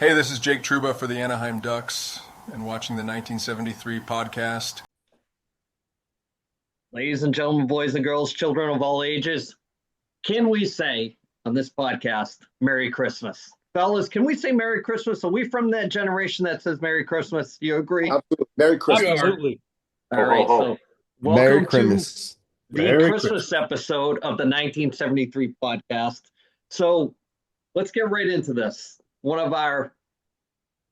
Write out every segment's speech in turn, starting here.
Hey, this is Jake Truba for the Anaheim Ducks and watching the 1973 podcast. Ladies and gentlemen, boys and girls, children of all ages, can we say on this podcast, Merry Christmas? Fellas, can we say Merry Christmas? Are we from that generation that says Merry Christmas? You agree? Absolutely. Merry Christmas. Absolutely. All right, so welcome Merry to Christmas. the Merry Christmas episode of the 1973 podcast. So let's get right into this. One of our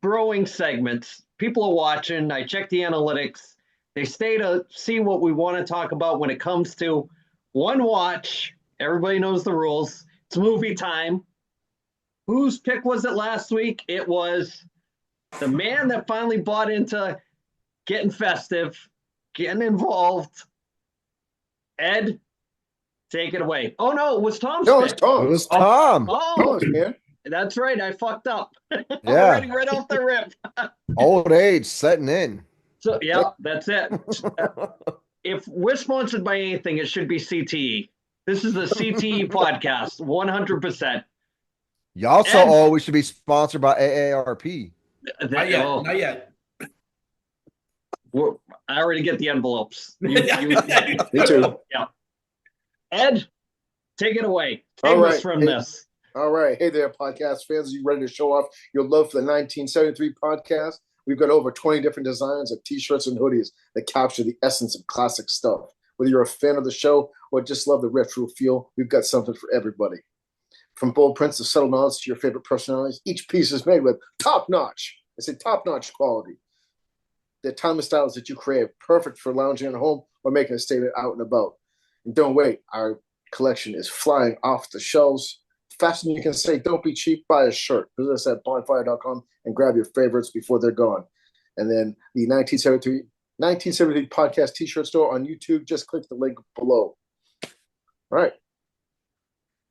growing segments. People are watching. I check the analytics. They stay to see what we want to talk about when it comes to one watch. Everybody knows the rules. It's movie time. Whose pick was it last week? It was the man that finally bought into getting festive, getting involved. Ed, take it away. Oh, no, it was Tom's No, pick. it's Tom. It was Tom. Oh, Man. that's right. I fucked up. Yeah. Already right off the rip. Old age setting in. So, yeah, that's it. If we're sponsored by anything, it should be CTE. This is the CTE podcast, 100%. You also Ed. always should be sponsored by AARP. Not yet. Not yet. I already get the envelopes. Me too. Yeah. Ed, take it away. All Save us right. from Hey. this. All right. Hey there, podcast fans. Are you ready to show off your love for the 1973 podcast? We've got over 20 different designs of t-shirts and hoodies that capture the essence of classic stuff. Whether you're a fan of the show or just love the retro feel, we've got something for everybody. From bold prints to subtle nods to your favorite personalities, each piece is made with top-notch. I say top-notch quality. They're timeless styles that you crave, perfect for lounging at home or making a statement out and about. And don't wait, our collection is flying off the shelves. Faster than you can say, don't be cheap, buy a shirt. Visit us at bonfire.com and grab your favorites before they're gone. And then the 1973 podcast t-shirt store on YouTube, just click the link below. All right.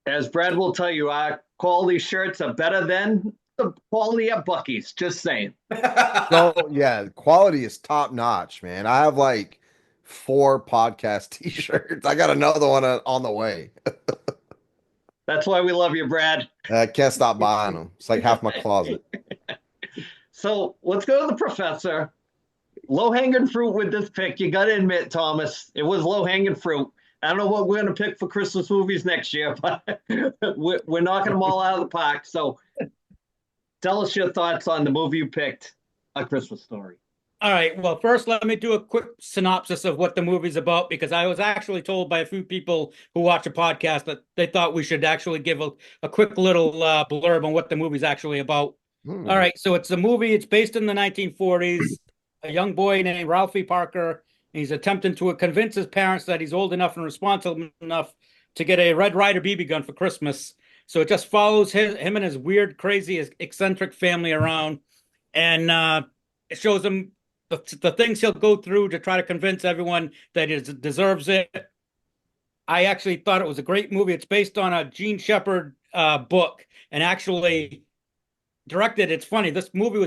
As Brad will tell you, our quality shirts are better than the quality at Buc-ee's. Just saying. So yeah, quality is top notch, man. I have like 4 podcast t-shirts. I got another one on the way. That's why we love you, Brad. I can't stop buying them. It's like half my closet. So let's go to the professor. Low-hanging fruit with this pick. You got to admit, Thomas, it was low-hanging fruit. I don't know what we're going to pick for Christmas movies next year, but we're knocking them all out of the park. So tell us your thoughts on the movie you picked, A Christmas Story. All right. Well, first, let me do a quick synopsis of what the movie's about, because I was actually told by a few people who watch a podcast that they thought we should actually give a quick little blurb on what the movie's actually about. All right. So it's a movie. It's based in the 1940s. A young boy named Ralphie Parker. He's attempting to convince his parents that he's old enough and responsible enough to get a Red Ryder BB gun for Christmas. So it just follows him and his weird, crazy, eccentric family around. And it shows him the things he'll go through to try to convince everyone that he deserves it. I actually thought it was a great movie. It's based on a Gene Shepard book, and actually directed. It's funny. This movie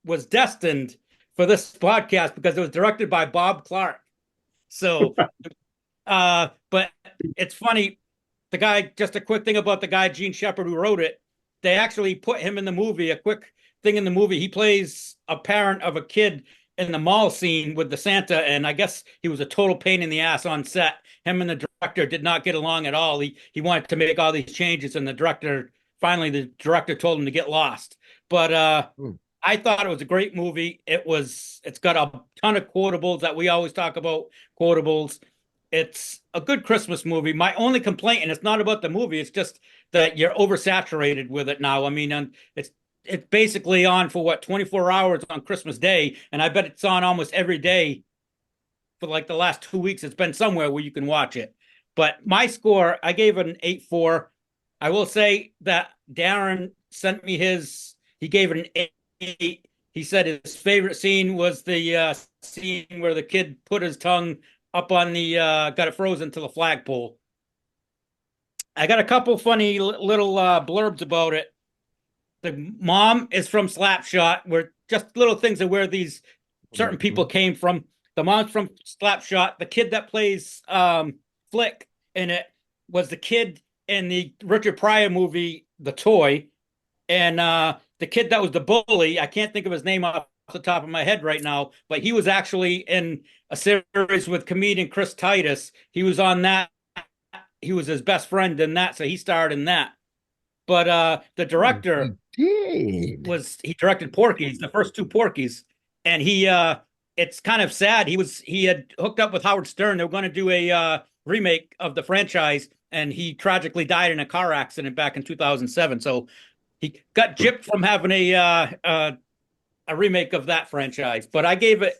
was destined for this podcast because it was directed by Bob Clark. So, but it's funny. The guy, just a quick thing about the guy, Gene Shepard, who wrote it, they actually put him in the movie. A quick thing in the movie, he plays a parent of a kid in the mall scene with the Santa, and I guess he was a total pain in the ass on set. Him and the director did not get along at all. He wanted to make all these changes, and the director told him to get lost. But I thought it was a great movie. It's got a ton of quotables that we always talk about, quotables. It's a good Christmas movie. My only complaint, and it's not about the movie, it's just that you're oversaturated with it now. I mean, it's basically on for 24 hours on Christmas Day, and I bet it's on almost every day for like the last 2 weeks. It's been somewhere where you can watch it. But my score, I gave it an 8.4. I will say that Darren sent me he gave it an 8. He said his favorite scene was the scene where the kid put his tongue up on got it frozen to the flagpole. I got a couple funny little blurbs about it. The mom is from Slapshot, where just little things of where these certain people came from. The mom's from Slapshot. The kid that plays Flick in it was the kid in the Richard Pryor movie, The Toy. And the kid that was the bully. I can't think of his name off the top of my head right now, but he was actually in a series with comedian Chris Titus. He was on that. He was his best friend in that, so he starred in that. But the director Did. he directed Porky's, the first two Porky's, and it's kind of sad. He had hooked up with Howard Stern. They were going to do a remake of the franchise, and he tragically died in a car accident back in 2007. So he got gypped from having a remake of that franchise. But I gave it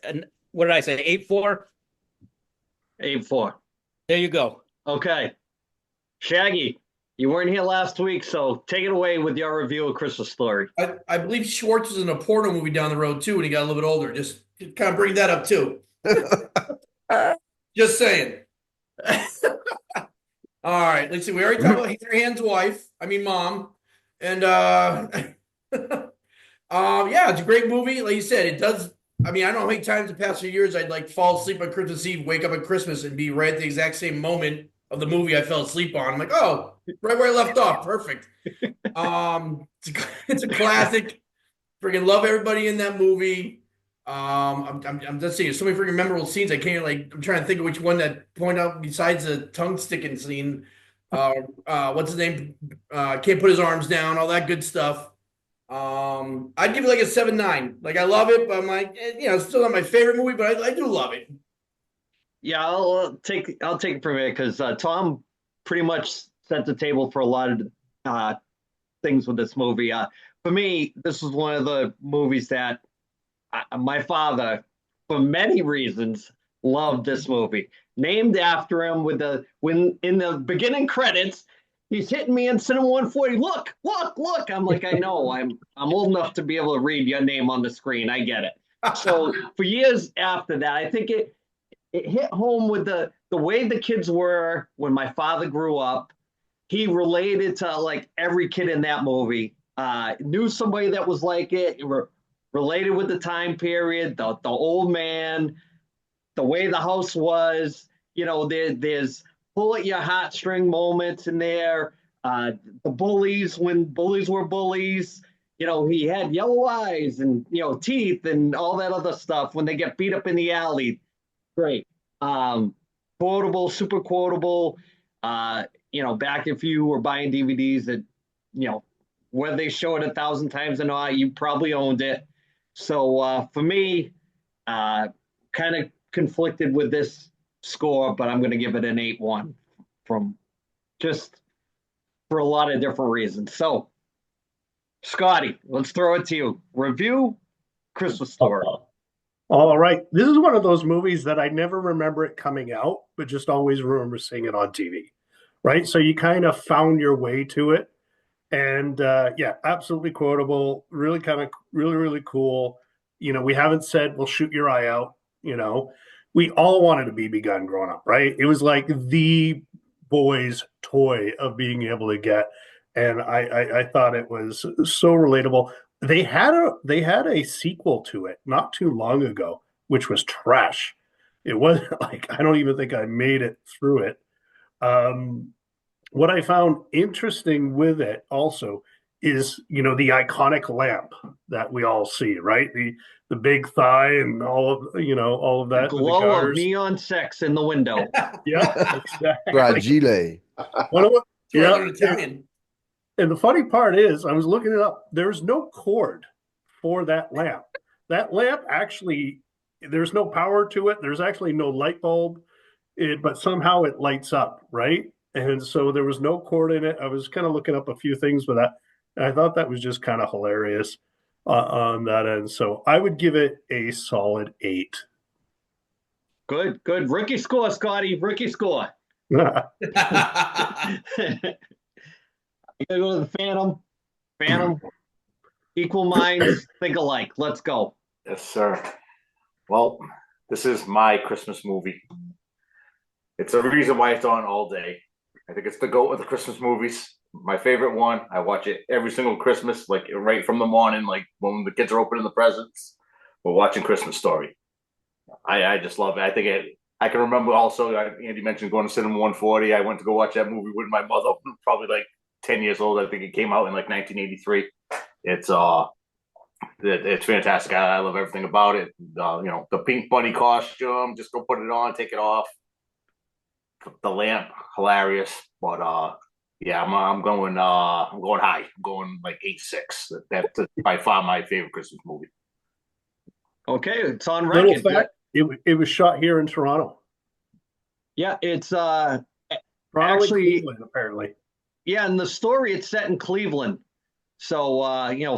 what did I say? 8.4. 8.4. There you go. Okay, Shaggy, you weren't here last week, so take it away with your review of Christmas Story. I believe Schwartz was in a porno movie down the road too when he got a little bit older. Just kind of bring that up too. Just saying. All right, let's see. We already talked about Hand's wife. I mean, mom, and yeah, it's a great movie. Like you said, it does. I mean, I don't know how many times the past few years I'd like fall asleep on Christmas Eve, wake up at Christmas, and be right at the exact same moment of the movie I fell asleep on. I'm like, oh, right where I left off. Perfect. It's a classic. Freaking love everybody in that movie. I'm just saying, so many freaking memorable scenes. I'm trying to think of which one that point out besides the tongue sticking scene. What's his name? Can't put his arms down. All that good stuff. I'd give it like a 7.9. Like I love it, but I'm like, it's still not my favorite movie, but I do love it. Yeah, I'll take it from here because Tom pretty much set the table for a lot of things with this movie. For me, this was one of the movies that my father, for many reasons, loved this movie. Named after him when in the beginning credits, he's hitting me in Cinema 140. Look. I'm like, I know. I'm old enough to be able to read your name on the screen. I get it. So for years after that, I think it hit home with the way the kids were when my father grew up. He related to like every kid in that movie. Knew somebody that was like it. Related with the time period, the old man, the way the house was. There's pull at your heartstring moments in there. The bullies, when bullies were bullies. He had yellow eyes and teeth and all that other stuff when they get beat up in the alley. Great. Quotable, super quotable. Back if you were buying DVDs that, whether they show it 1,000 times or not, you probably owned it. So for me, kind of conflicted with this score, but I'm going to give it an 8.1 from just for a lot of different reasons. So, Scotty, let's throw it to you. Review Christmas Story. All right. This is one of those movies that I never remember it coming out, but just always remember seeing it on TV, right? So you kind of found your way to it. And yeah, absolutely quotable, really really cool. We haven't said, well, shoot your eye out. We all wanted a BB gun growing up, right? It was like the boy's toy of being able to get. And I thought it was so relatable. They had a sequel to it not too long ago, which was trash. It wasn't like, I don't even think I made it through it. What I found interesting with it also is, the iconic lamp that we all see, right? The big thigh and all of that. Glow of neon sex in the window. Yeah, exactly. Fragile. Yeah. Italian. And the funny part is, I was looking it up. There's no cord for that lamp. That lamp actually, there's no power to it. There's actually no light bulb, but somehow it lights up, right? And so there was no cord in it. I was kind of looking up a few things with that. And I thought that was just kind of hilarious on that end. So I would give it a solid 8. Good. Rookie score, Scotty. Rookie score. You gotta go to the Phantom. Equal minds, think alike. Let's go. Yes, sir. Well, this is my Christmas movie. It's a reason why it's on all day. I think it's the GOAT of the Christmas movies. My favorite one. I watch it every single Christmas, like right from the morning, like when the kids are opening the presents. We're watching Christmas Story. I just love it. I think I can remember also, Andy mentioned going to Cinema 140. I went to go watch that movie with my mother, probably like 10 years old. I think it came out in like 1983. It's fantastic. I love everything about it. The pink bunny costume, just go put it on, take it off. The lamp, hilarious. But yeah, I'm going high. I'm going like 8.6. That's by far my favorite Christmas movie. Okay, it's on Little record. fact, it was shot here in Toronto. Yeah, it's Toronto actually, Cleveland, apparently. yeah, in the story it's set in Cleveland. So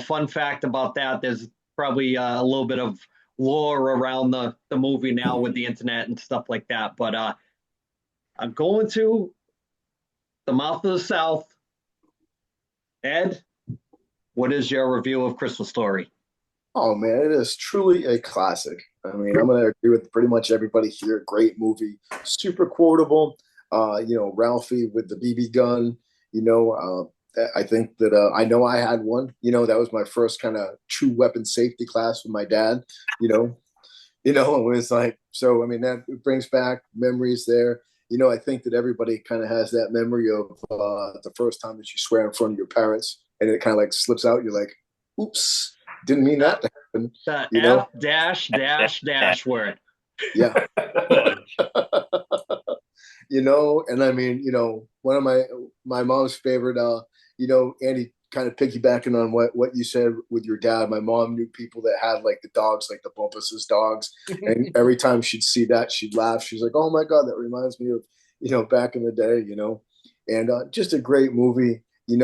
fun fact about that, there's probably a little bit of lore around the movie now with the internet and stuff like that. But I'm going to the mouth of the South. Ed, what is your review of Christmas Story? Oh man, it is truly a classic. I mean, I'm gonna agree with pretty much everybody here. Great movie, super quotable. Ralphie with the BB gun. I think that I know I had one. That was my first kind of true weapon safety class with my dad. It was like so. I mean, that brings back memories there. I think that everybody kind of has that memory of the first time that you swear in front of your parents, and it kind of like slips out. You're like, "Oops, didn't mean that to happen." The You know? F dash dash dash word. Yeah. And I mean, one of my mom's favorite, Andy, kind of piggybacking on what you said with your dad. My mom knew people that had like the dogs, like the Bumpus's dogs, and every time she'd see that, she'd laugh. She's like, "Oh my god, that reminds me of back in the day." And just a great movie. A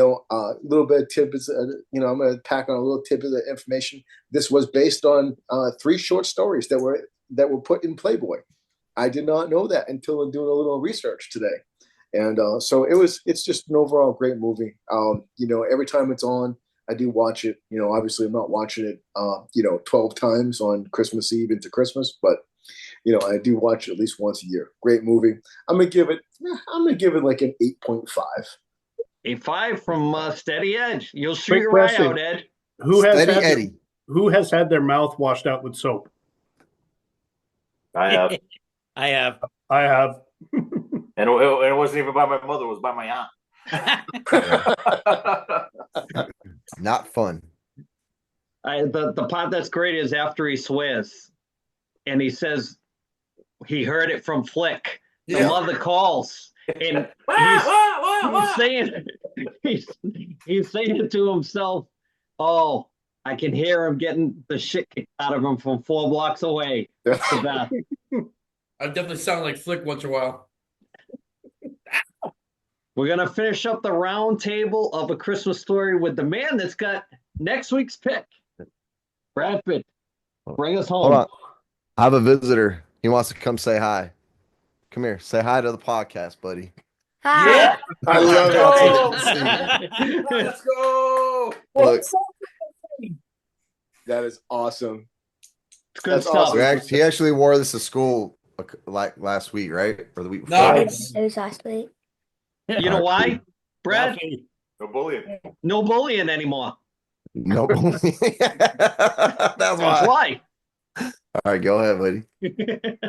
little bit of tidbits. I'm going to pack on a little tidbit of information. This was based on 3 short stories that were put in Playboy. I did not know that until doing a little research today. And so it's just an overall great movie. Every time it's on, I do watch it. Obviously I'm not watching it, 12 times on Christmas Eve into Christmas, but I do watch it at least once a year. Great movie. I'm going to give it like an 8.5. 8.5 from Steady Edge. You'll shoot Quick your eye question. out, Ed. Who has Steady had Eddie. who has had their mouth washed out with soap? I have, I have. I have. and it wasn't even by my mother; it was by my aunt. Not fun. The part that's great is after he swears, and he says he heard it from Flick. The Yeah. mother calls, and he's saying it to himself. Oh, I can hear him getting the shit kicked out of him from 4 blocks away. It's the best. I definitely sound like Flick once in a while. We're gonna finish up the round table of A Christmas Story with the man that's got next week's pick. Bradford, bring us home. Hold on. I have a visitor. He wants to come say hi. Come here. Say hi to the podcast, buddy. Hi. Yeah. I love it. Let's go. Look, That is awesome. It's good That's stuff. awesome. he actually wore this to school like last week, right? Or the week before. Nice. It was last week. You know why, Brad? Ralphie. No bullying. No bullying anymore. No. That's That's why. why. All right, go ahead, buddy.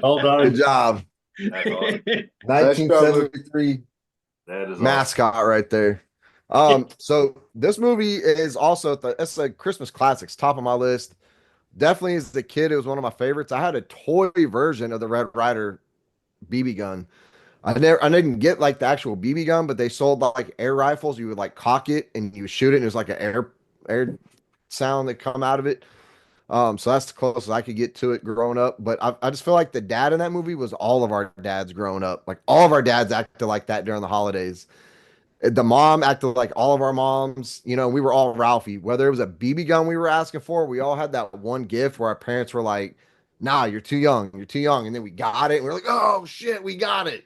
Well Good done. job. That's awesome. 1973 That is awesome. mascot right there. So this movie is also it's a Christmas classics, top of my list. Definitely as a kid, it was one of my favorites. I had a toy version of the Red Ryder BB gun. I didn't get like the actual BB gun, but they sold like air rifles. You would like cock it and you would shoot it, and it was like an air sound that come out of it. So that's the closest I could get to it growing up. But I just feel like the dad in that movie was all of our dads growing up. Like all of our dads acted like that during the holidays. The mom acted like all of our moms. We were all Ralphie. Whether it was a BB gun we were asking for, we all had that one gift where our parents were like, "Nah, you're too young. You're too young." And then we got it. And we are like, "Oh shit, we got it."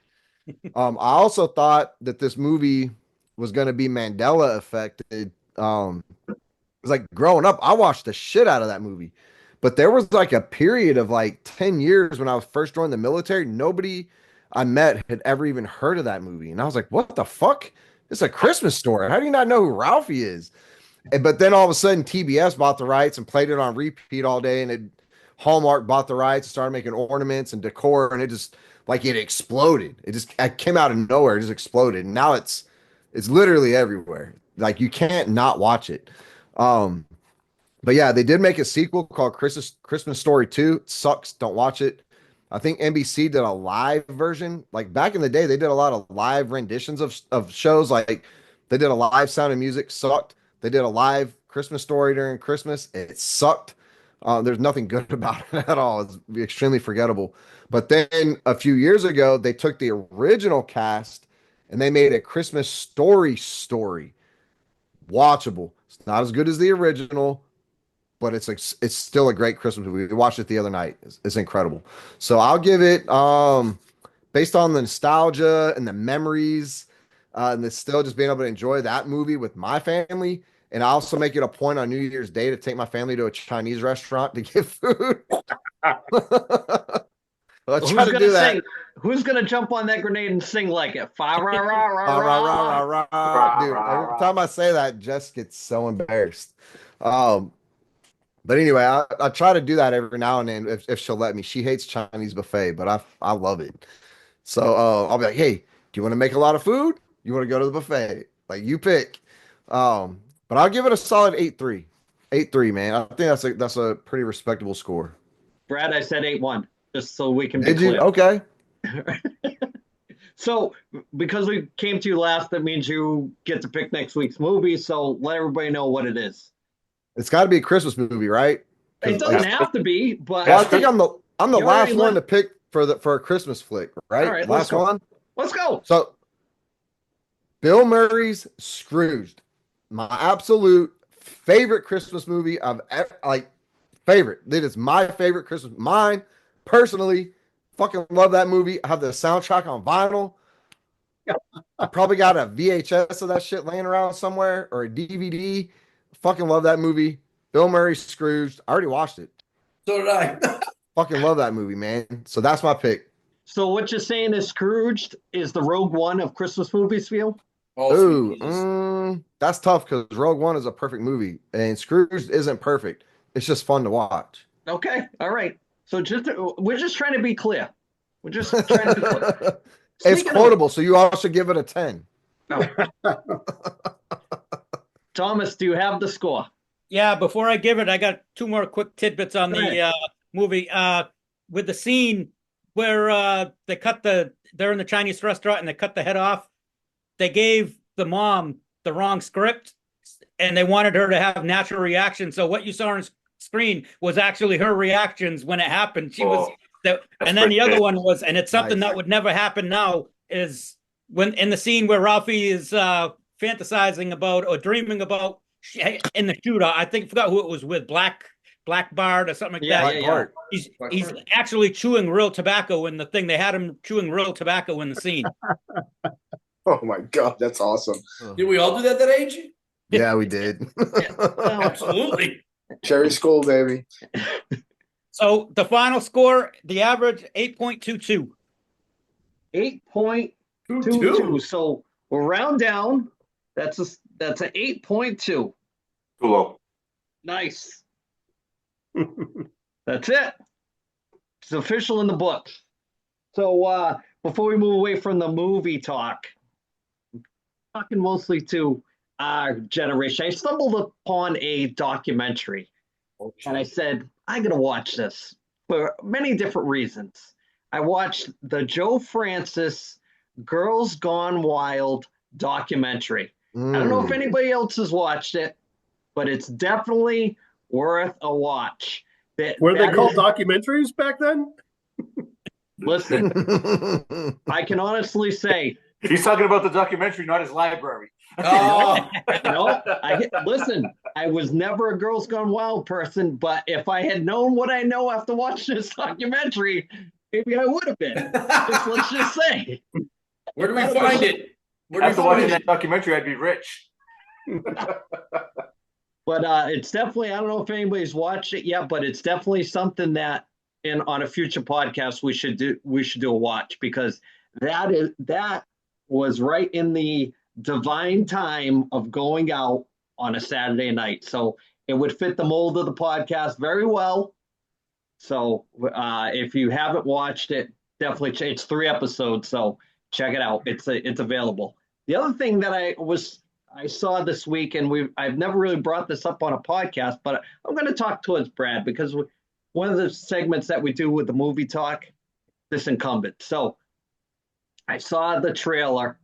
I also thought that this movie was going to be Mandela affected. It was like growing up, I watched the shit out of that movie. But there was like a period of like 10 years when I was first joined the military. Nobody I met had ever even heard of that movie. And I was like, what the fuck? It's a Christmas Story. How do you not know who Ralphie is? But then all of a sudden, TBS bought the rights and played it on repeat all day. And Hallmark bought the rights and started making ornaments and decor. And it just like it exploded. It came out of nowhere. It just exploded. And now it's literally everywhere. Like you can't not watch it. But yeah, they did make a sequel called Christmas Story 2. It sucks. Don't watch it. I think NBC did a live version. Like back in the day, they did a lot of live renditions of shows. Like they did a live Sound of Music, sucked. They did a live Christmas Story during Christmas. It sucked. There's nothing good about it at all. It's extremely forgettable. But then a few years ago, they took the original cast and they made a Christmas story. Watchable. It's not as good as the original, but it's still a great Christmas movie. We watched it the other night. It's incredible. So I'll give it based on the nostalgia and the memories, and it's still just being able to enjoy that movie with my family. And I also make it a point on New Year's Day to take my family to a Chinese restaurant to get food. Let's try to do that. Who's gonna jump on that grenade and sing like it? Fa ra ra ra ra. Dude, every time I say that, Jess gets so embarrassed. But anyway, I try to do that every now and then if she'll let me. She hates Chinese buffet, but I love it. So I'll be like, hey, do you want to make a lot of food? You want to go to the buffet? Like you pick. But I'll give it a solid 8-3. 8-3, man. I think that's a pretty respectable score. Brad, I said 8-1, just so we can be Did you? clear. Okay. So because we came to you last, that means you get to pick next week's movie. So let everybody know what it is. It's got to be a Christmas movie, right? It doesn't have to be, but well, I think I'm the You last already one to pick for a Christmas flick, right? All right, last one. Let's go. So Bill Murray's Scrooged, my absolute favorite Christmas movie I've ever, favorite. It is my favorite Christmas. Mine personally, fucking love that movie. I have the soundtrack on vinyl. I probably got a VHS of that shit laying around somewhere or a DVD. Fucking love that movie. Bill Murray Scrooged. I already watched it. So did I. Fucking love that movie, man. So that's my pick. So what you're saying is Scrooged is the Rogue One of Christmas movies for you? Oh, that's tough because Rogue One is a perfect movie and Scrooged isn't perfect. It's just fun to watch. Okay, all right. So we're just trying to be clear. We're just trying to be clear. It's quotable, so you all should give it a 10. No. Thomas, do you have the score? Yeah, before I give it, I got two more quick tidbits on the movie. With the scene where they're in the Chinese restaurant and they cut the head off. They gave the mom the wrong script and they wanted her to have natural reactions. So what you saw on screen was actually her reactions when it happened. And then the other one was, and it's something that would never happen now, is when in the scene where Ralphie is fantasizing about or dreaming about in the shootout, I forgot who it was with, Black Bart or something like that. Yeah. He's actually chewing real tobacco in the thing. They had him chewing real tobacco in the scene. Oh my God, that's awesome. Did we all do that age? Yeah, we did. Absolutely. Cherry School, baby. So the final score, the average 8.22. 8.22. So we'll round down. That's a 8.2. Too low. Nice. That's it. It's official in the book. So before we move away from the movie talk, talking mostly to our generation, I stumbled upon a documentary and I said, I'm going to watch this for many different reasons. I watched the Joe Francis Girls Gone Wild documentary. I don't know if anybody else has watched it, but it's definitely worth a watch. Were they called documentaries back then? Listen, I can honestly say. He's talking about the documentary, not his library. No, listen, I was never a Girls Gone Wild person, but if I had known what I know after watching this documentary, maybe I would have been. Let's just say. Where do we find it? After watching that documentary, I'd be rich. But it's definitely, I don't know if anybody's watched it yet, but it's definitely something that on a future podcast we should do a watch, because that was right in the divine time of going out on a Saturday night. So it would fit the mold of the podcast very well. So if you haven't watched it, definitely it's 3 episodes. So check it out. It's available. The other thing that I was I saw this week, and I've never really brought this up on a podcast, but I'm going to talk towards Brad because one of the segments that we do with the movie talk, this incumbent. So I saw the trailer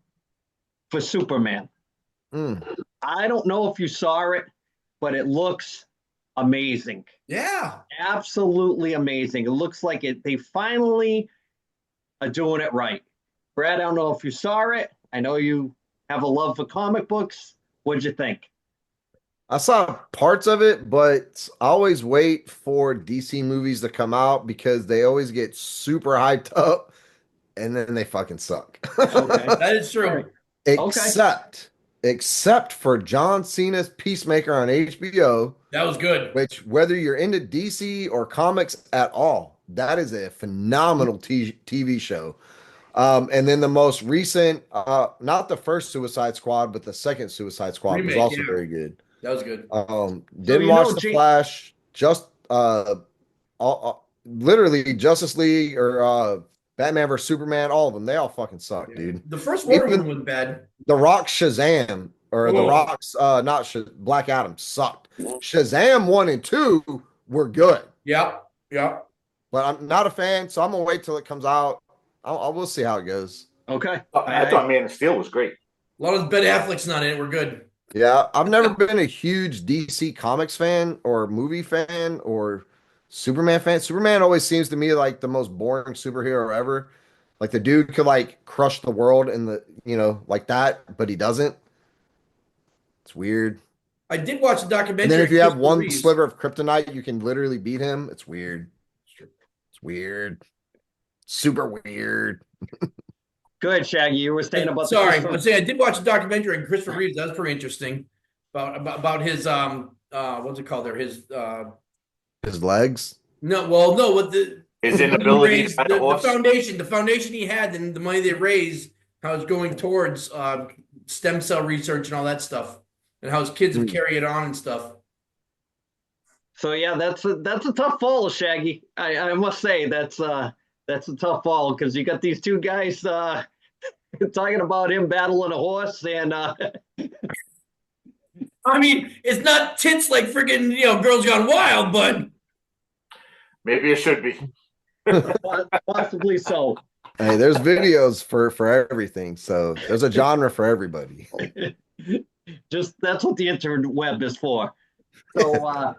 for Superman. I don't know if you saw it, but it looks amazing. Yeah. Absolutely amazing. It looks like they finally are doing it right. Brad, I don't know if you saw it. I know you have a love for comic books. What'd you think? I saw parts of it, but I always wait for DC movies to come out because they always get super hyped up and then they fucking suck. Okay. That is true. Right. Except for John Cena's Peacemaker on HBO, That was good. which whether you're into DC or comics at all, that is a phenomenal TV show. And then the most recent, not the first Suicide Squad, but the second Suicide Squad Remake, was also yeah. very good. That was good. Didn't watch The Flash, just literally Justice League or Batman vs Superman, all of them. They all fucking suck, dude. The first Wonder Even Woman was bad. The Rock Shazam or The Oh. Rock's Black Adam sucked. Shazam 1 and 2 were good. Yeah. Yeah. But I'm not a fan, so I'm gonna wait till it comes out. We'll see how it goes. Okay. I thought Man of Steel was great. A lot of Ben Affleck's not in it. We're good. Yeah, I've never been a huge DC Comics fan or movie fan or Superman fan. Superman always seems to me like the most boring superhero ever. Like the dude could like crush the world in like that, but he doesn't. It's weird. I did watch the documentary. And then if you have Christopher one Reeves. sliver of kryptonite, you can literally beat him. It's weird. It's weird. Super weird. Good, Shaggy. You were saying about Sorry, I'm saying I did watch a documentary on Christopher Reeves. That was pretty interesting about his what's it called there? His legs. No, what the His inability raised, to ride a horse. the foundation he had, and the money they raised, how it's going towards stem cell research and all that stuff, and how his kids have carried it on and stuff. So yeah, that's a tough fall, Shaggy. I must say that's a tough fall because you got these two guys talking about him battling a horse and I mean, it's not tits like freaking Girls Gone Wild, but Maybe it should be. possibly so. Hey, there's videos for everything, so there's a genre for everybody. Just that's what the interweb is for. So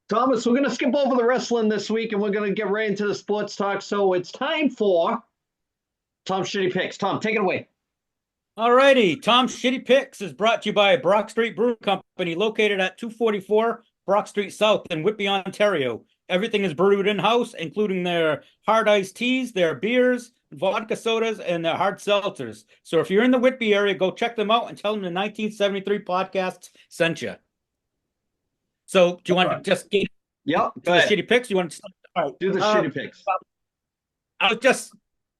Thomas, we're gonna skip over the wrestling this week and we're gonna get right into the sports talk. So it's time for Tom's Shitty Picks. Tom, take it away. All righty. Tom's Shitty Picks is brought to you by Brock Street Brew Company, located at 244 Brock Street South in Whitby, Ontario. Everything is brewed in-house, including their hard iced teas, their beers, vodka sodas, and their hard seltzers. So if you're in the Whitby area, go check them out and tell them the 1973 podcast sent you. So do you want to just get Yep. to the shitty picks? You want to start? All right. Do the shitty picks. I was just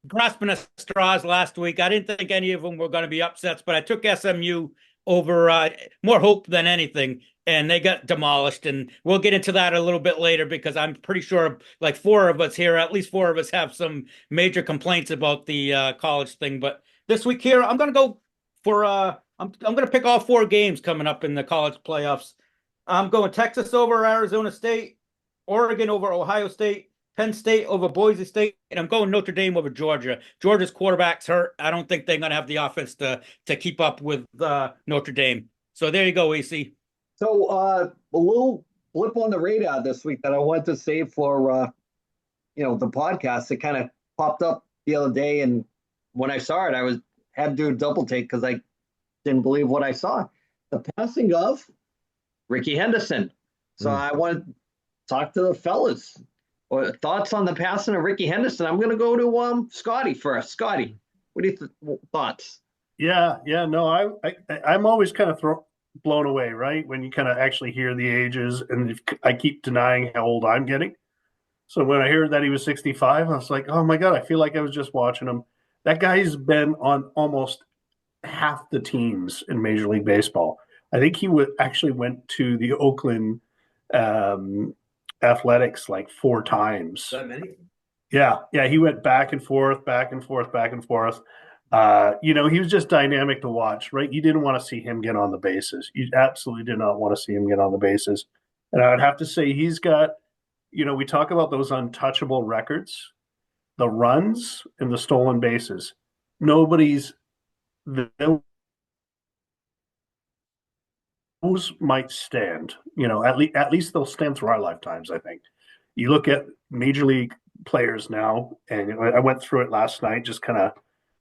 grasping at straws last week. I didn't think any of them were going to be upsets, but I took SMU over more hope than anything, and they got demolished. And we'll get into that a little bit later because I'm pretty sure like four of us here, at least four of us, have some major complaints about the college thing. But this week here, I'm going to go for I'm going to pick all four games coming up in the college playoffs. I'm going Texas over Arizona State, Oregon over Ohio State, Penn State over Boise State, and I'm going Notre Dame over Georgia. Georgia's quarterback's hurt. I don't think they're going to have the offense to keep up with Notre Dame. So there you go, AC. So a little blip on the radar this week that I wanted to save for the podcast. It kind of popped up the other day, and when I saw it, had to do a double take because I didn't believe what I saw. The passing of Ricky Henderson. So I want to talk to the fellas. Or thoughts on the passing of Ricky Henderson? I'm going to go to Scotty first. Scotty, what do you thoughts? Yeah, no, I'm always kind of blown away, right? When you kind of actually hear the ages, and I keep denying how old I'm getting. So when I heard that he was 65, I was like, oh my God, I feel like I was just watching him. That guy's been on almost half the teams in Major League Baseball. I think he actually went to the Oakland Athletics like 4 times. that many? Yeah, he went back and forth. He was just dynamic to watch, right? You didn't want to see him get on the bases. You absolutely did not want to see him get on the bases. And I would have to say he's got, we talk about those untouchable records, the runs and the stolen bases. Nobody's those might stand. At least they'll stand through our lifetimes, I think. You look at major league players now, and I went through it last night, just kind of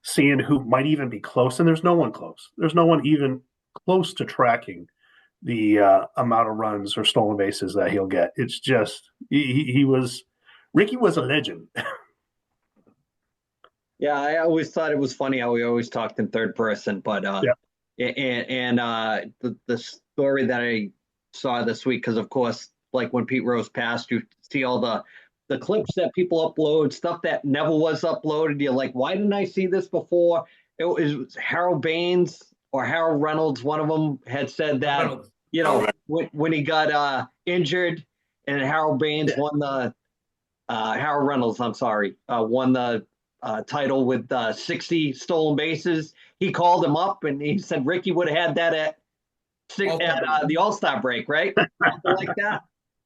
seeing who might even be close, and there's no one close. There's no one even close to tracking the amount of runs or stolen bases that he'll get. It's just Ricky was a legend. Yeah, I always thought it was funny how we always talked in third person, but the story that I saw this week, because of course, like when Pete Rose passed, you see all the clips that people upload, stuff that never was uploaded. You're like, why didn't I see this before? It was Harold Baines or Harold Reynolds. One of them had said that, Reynolds. when he got injured and Harold Baines won the Harold Reynolds, I'm sorry, won the title with 60 stolen bases. He called him up and he said Ricky would have had that at the All-Star break, right? Something like that.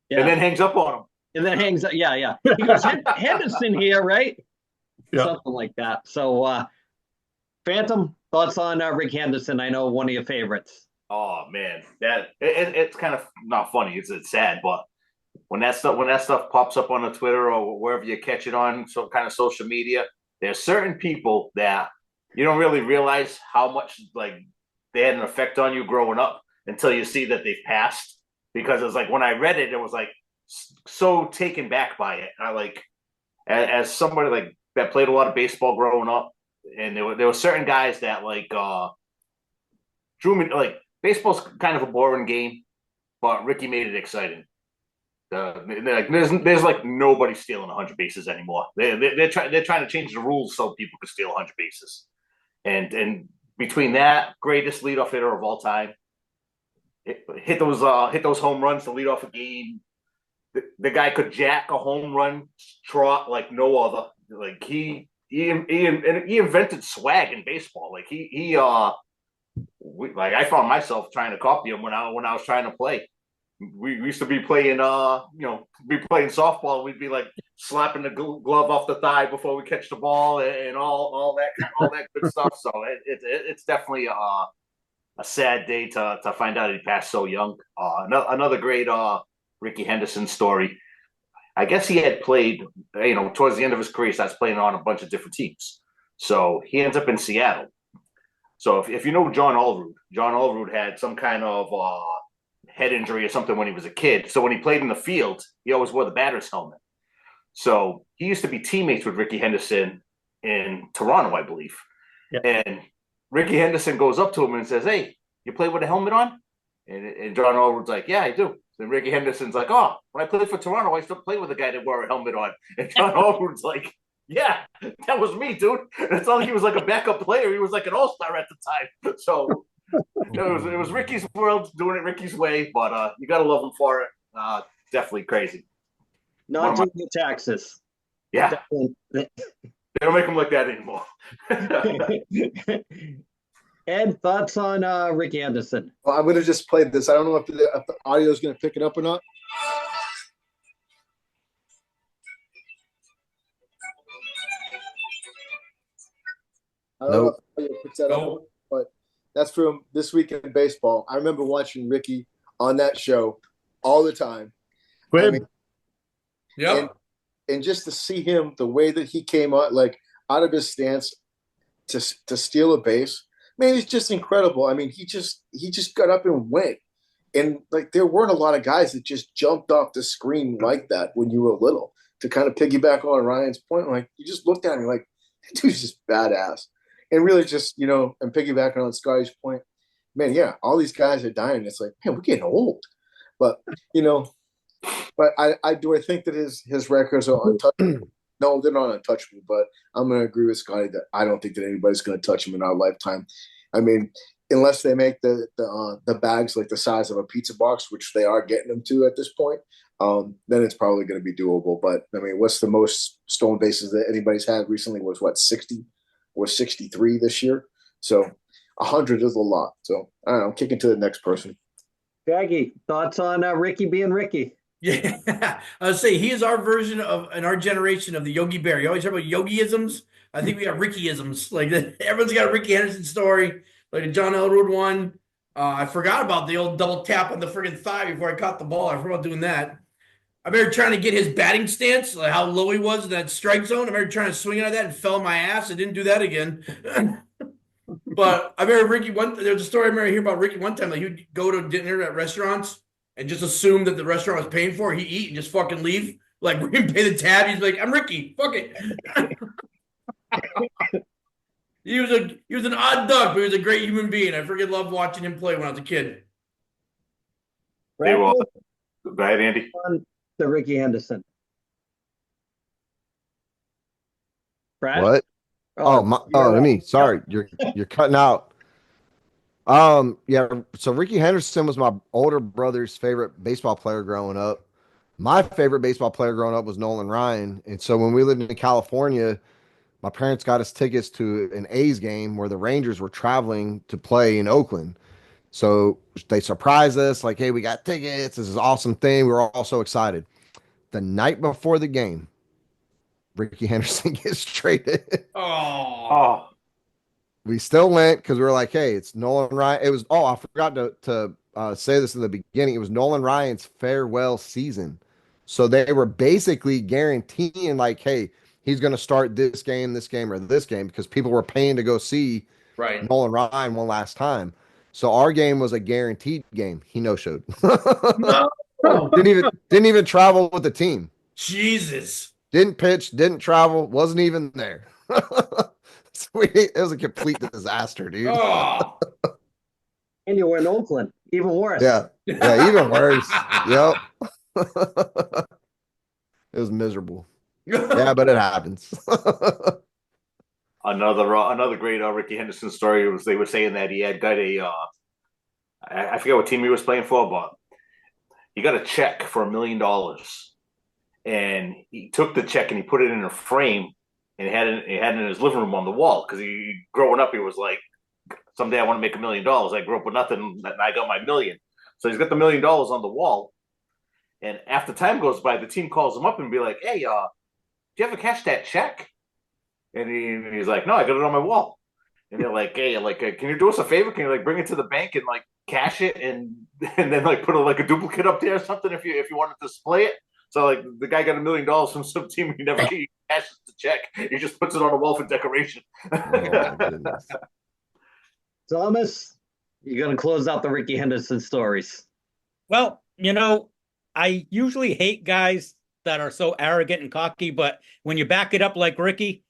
Yeah. And then hangs up on him. And then hangs up. Yeah, yeah. He goes, Henderson here, right? Yeah. Something like that. So, Phantom, thoughts on Rick Henderson? I know one of your favorites. Oh man, it's kind of not funny. It's sad, but when that stuff pops up on the Twitter or wherever you catch it on some kind of social media, there's certain people that you don't really realize how much like they had an effect on you growing up until you see that they've passed. Because it's like when I read it, it was like so taken back by it. I like as somebody like that played a lot of baseball growing up, and there were certain guys that like drew me. Like baseball's kind of a boring game, but Ricky made it exciting. There's like nobody stealing 100 bases anymore. They're trying to change the rules so people can steal 100 bases, and between that greatest leadoff hitter of all time, hit those home runs to lead off a game. The guy could jack a home run trot like no other. Like he invented swag in baseball. Like I found myself trying to copy him when I was trying to play. We used to be playing softball. We'd be like slapping the glove off the thigh before we catch the ball and all that good stuff. So it's definitely a sad day to find out he passed so young. Another great Ricky Henderson story. I guess he had played, towards the end of his career, he starts playing on a bunch of different teams. So he ends up in Seattle. So if you know John Allrood had some kind of head injury or something when he was a kid. So when he played in the field, he always wore the batter's helmet. So he used to be teammates with Ricky Henderson in Toronto, I believe. Yep. And Ricky Henderson goes up to him and says, "Hey, you play with a helmet on?" And John Allrood's like, "Yeah, I do." And Ricky Henderson's like, "Oh, when I played for Toronto, I still played with a guy that wore a helmet on." And John Allrood's like, "Yeah, that was me, dude." And it's not like he was like a backup player. He was like an all-star at the time. So it was Ricky's world, doing it Ricky's way, but you got to love him for it. Definitely crazy. Not doing your taxes. Yeah. Definitely. They don't make him like that anymore. Ed, thoughts on Ricky Henderson? Well, I'm going to just play this. I don't know if the audio is going to pick it up or not. I don't know if the audio picks that up, but that's from This Week in Baseball. I remember watching Ricky on that show all the time. Yeah. And just to see him, the way that he came out, like out of his stance to steal a base, man, it's just incredible. I mean, he just got up and went. And like there weren't a lot of guys that just jumped off the screen like that when you were little. To kind of piggyback on Ryan's point, like you just looked at him like, that dude's just badass. And really just, and piggybacking on Scotty's point, man, yeah, all these guys are dying. It's like, man, we're getting old. But, but I think that his records are untouchable. No, they're not untouchable, but I'm going to agree with Scotty that I don't think that anybody's going to touch him in our lifetime. I mean, unless they make the bags like the size of a pizza box, which they are getting them to at this point, then it's probably going to be doable. But I mean, what's the most stolen bases that anybody's had recently was 60? or 63 this year. So 100 is a lot. So I don't know, kicking to the next person. Shaggy, thoughts on Ricky being Ricky? Yeah, I would say he is our version of in our generation of the Yogi Bear. You always hear about Yogi-isms. I think we got Ricky-isms. Like everyone's got a Ricky Henderson story, like a John Elroy one. I forgot about the old double tap on the friggin' thigh before I caught the ball. I forgot doing that. I remember trying to get his batting stance, like how low he was in that strike zone. I remember trying to swing at that and fell on my ass. I didn't do that again. But I remember Ricky there's a story I remember hearing about Ricky one time. Like he'd go to dinner at restaurants and just assume that the restaurant was paying for it. He'd eat and just fucking leave. Like we didn't pay the tab. He's like, I'm Ricky. Fuck it. He was an odd duck, but he was a great human being. I freaking loved watching him play when I was a kid. Hey, well, go ahead, Andy. The Ricky Henderson. Brad? What? Me. Sorry, you're cutting out. Yeah. So Ricky Henderson was my older brother's favorite baseball player growing up. My favorite baseball player growing up was Nolan Ryan, and so when we lived in California, my parents got us tickets to an A's game where the Rangers were traveling to play in Oakland. So they surprised us, like, "Hey, we got tickets. This is an awesome thing." We were all so excited. The night before the game, Ricky Henderson gets traded. Oh. We still went because we were like, "Hey, it's Nolan Ryan." It was I forgot to say this in the beginning. It was Nolan Ryan's farewell season, so they were basically guaranteeing like, "Hey, he's going to start this game, or this game," because people were paying to go see Nolan Ryan one last time. So our game was a guaranteed game. He no showed. No. didn't even travel with the team. Jesus. Didn't pitch, didn't travel, wasn't even there. It was a complete disaster, dude. Oh. And you were in Oakland. Even worse. Yeah, even worse. Yep. It was miserable. Yeah, but it happens. Another great Ricky Henderson story was they were saying that he had got I forget what team he was playing for, but he got a check for $1 million, and he took the check and he put it in a frame and he had it in his living room on the wall because he growing up he was like, someday I want to make $1 million. I grew up with nothing and I got my million. So he's got the $1 million on the wall, and after time goes by, the team calls him up and be like, "Hey, do you ever cash that check?" And he's like, "No, I got it on my wall." And they're like, "Hey, can you do us a favor? Can you bring it to the bank and cash it and then put a duplicate up there or something if you want to display it?" So the guy got $1 million from some team. He never cashes the check. He just puts it on the wall for decoration. Oh my goodness. Thomas, you're gonna close out the Ricky Henderson stories. Well, I usually hate guys that are so arrogant and cocky, but when you back it up like Ricky,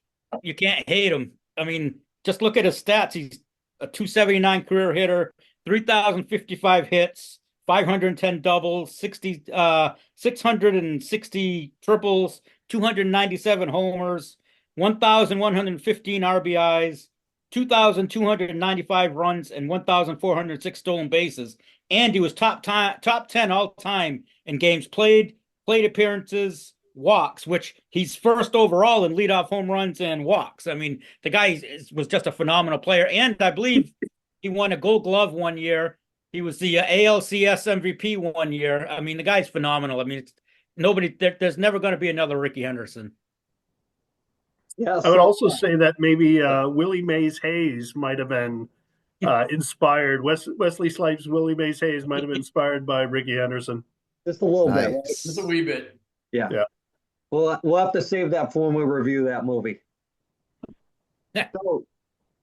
you can't hate him. I mean, just look at his stats. He's a 279 career hitter, 3,055 hits, 510 doubles, 660 triples, 297 homers, 1,115 RBIs, 2,295 runs, and 1,406 stolen bases. And he was top 10 all time in games played, plate appearances, walks, which he's first overall in leadoff home runs and walks. I mean, the guy was just a phenomenal player. And I believe he won a Gold Glove one year. He was the ALCS MVP one year. I mean, the guy's phenomenal. I mean, there's never going to be another Ricky Henderson. Yeah, I would also say that maybe Willie Mays Hayes might have been inspired. Wesley Snipes' Willie Mays Hayes might have been inspired by Ricky Henderson. just a little bit. Right? Just a wee bit. Yeah. Yeah. We'll have to save that for when we review that movie. Yeah. So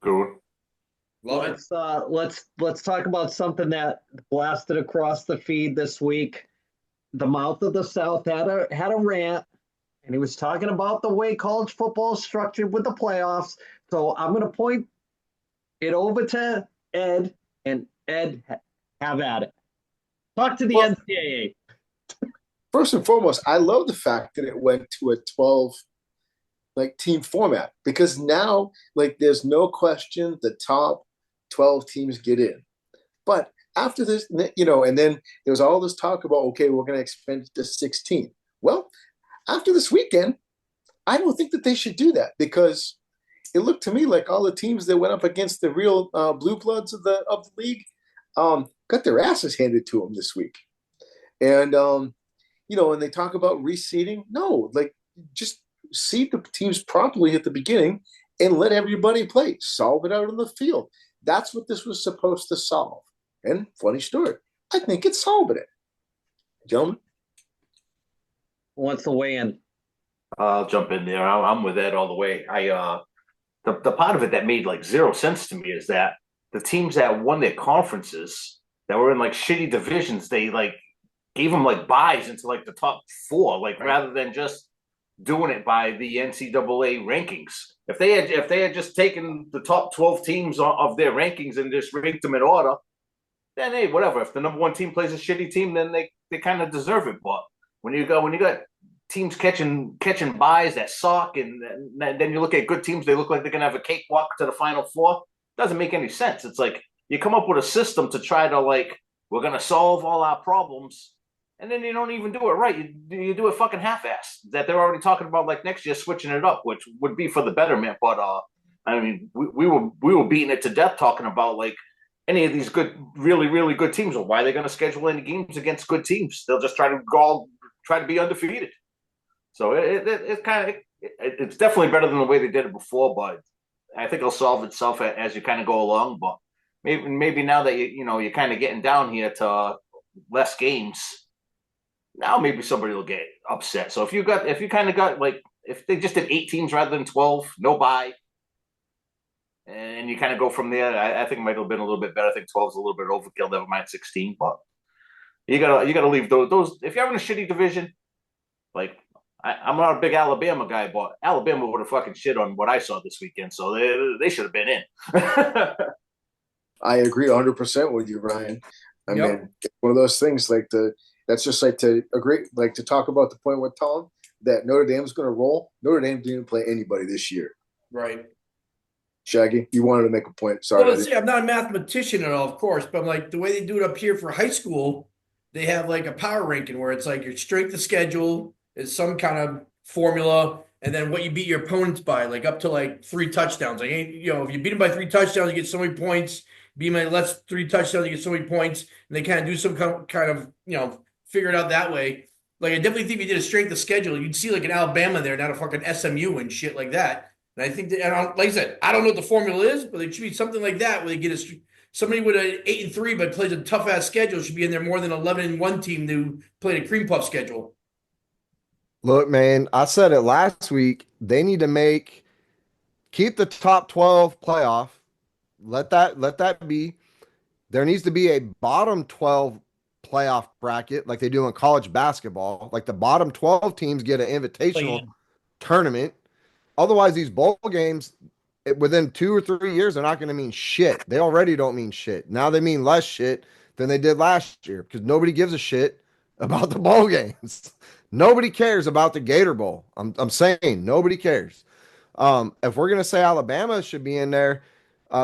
Good. Love it. let's talk about something that blasted across the feed this week. The Mouth of the South had a rant, and he was talking about the way college football is structured with the playoffs. So I'm going to point it over to Ed, and Ed, have at it. Talk to the NCAA. First and foremost, I love the fact that it went to a 12 team format, because now there's no question the top 12 teams get in. But after this, and then there was all this talk about, okay, we're going to expand it to 16. Well, after this weekend, I don't think that they should do that, because it looked to me like all the teams that went up against the real blue bloods of the league got their asses handed to them this week. And when they talk about reseeding, no, like just seed the teams properly at the beginning and let everybody play. Solve it out on the field. That's what this was supposed to solve. And funny story, I think it's solving it. Gentlemen, Who wants to weigh in? I'll jump in there. I'm with Ed all the way. The part of it that made like zero sense to me is that the teams that won their conferences that were in like shitty divisions, they like gave them like buys into like the top four, like rather than just doing it by the NCAA rankings. If they had just taken the top 12 teams of their rankings and just ranked them in order, then hey, whatever. If the number one team plays a shitty team, then they kind of deserve it. But when you got teams catching buys that suck, and then you look at good teams, they look like they're gonna have a cakewalk to the Final Four. Doesn't make any sense. It's like you come up with a system to try to like we're gonna solve all our problems, and then you don't even do it right. You do it fucking half-assed. That they're already talking about like next year switching it up, which would be for the betterment. But I mean, we were beating it to death talking about like any of these good, really really good teams. Well, why are they going to schedule any games against good teams? They'll just try to be undefeated. So it's definitely better than the way they did it before. But I think it'll solve itself as you kind of go along. But maybe now that you're kind of getting down here to less games. Now maybe somebody will get upset. So if you kind of got like if they just did 8 teams rather than 12, no bye, and you kind of go from there, I think it might have been a little bit better. I think 12 is a little bit overkill. Never mind 16, but you gotta leave those. If you're having a shitty division, like I'm not a big Alabama guy, but Alabama would have fucking shit on what I saw this weekend, so they should have been in. I agree 100% with you, Ryan. I mean, it's one of those things like that's just like to agree, like to talk about the point with Tom that Notre Dame's going to roll. Notre Dame didn't play anybody this year. Right. Shaggy, you wanted to make a point. Sorry. Well, see, I'm not a mathematician at all, of course, but like the way they do it up here for high school, they have like a power ranking where it's like your strength of schedule is some kind of formula, and then what you beat your opponents by, like up to like 3 touchdowns. Like if you beat them by 3 touchdowns, you get so many points. Beat them by less 3 touchdowns, you get so many points, and they kind of do some kind of figure it out that way. Like I definitely think if you did a strength of schedule, you'd see like an Alabama there, not a fucking SMU and shit like that. And I think that, like I said, I don't know what the formula is, but it should be something like that where they get somebody with an 8-3 but plays a tough ass schedule should be in there more than 11-1 team who played a cream puff schedule. Look, man, I said it last week. They need to keep the top 12 playoff. Let that be. There needs to be a bottom 12 playoff bracket like they do in college basketball. Like the bottom 12 teams get an invitational tournament. Otherwise, these bowl games within 2 or 3 years are not going to mean shit. They already don't mean shit. Now they mean less shit than they did last year because nobody gives a shit about the bowl games. Nobody cares about the Gator Bowl. I'm saying nobody cares. If we're going to say Alabama should be in there,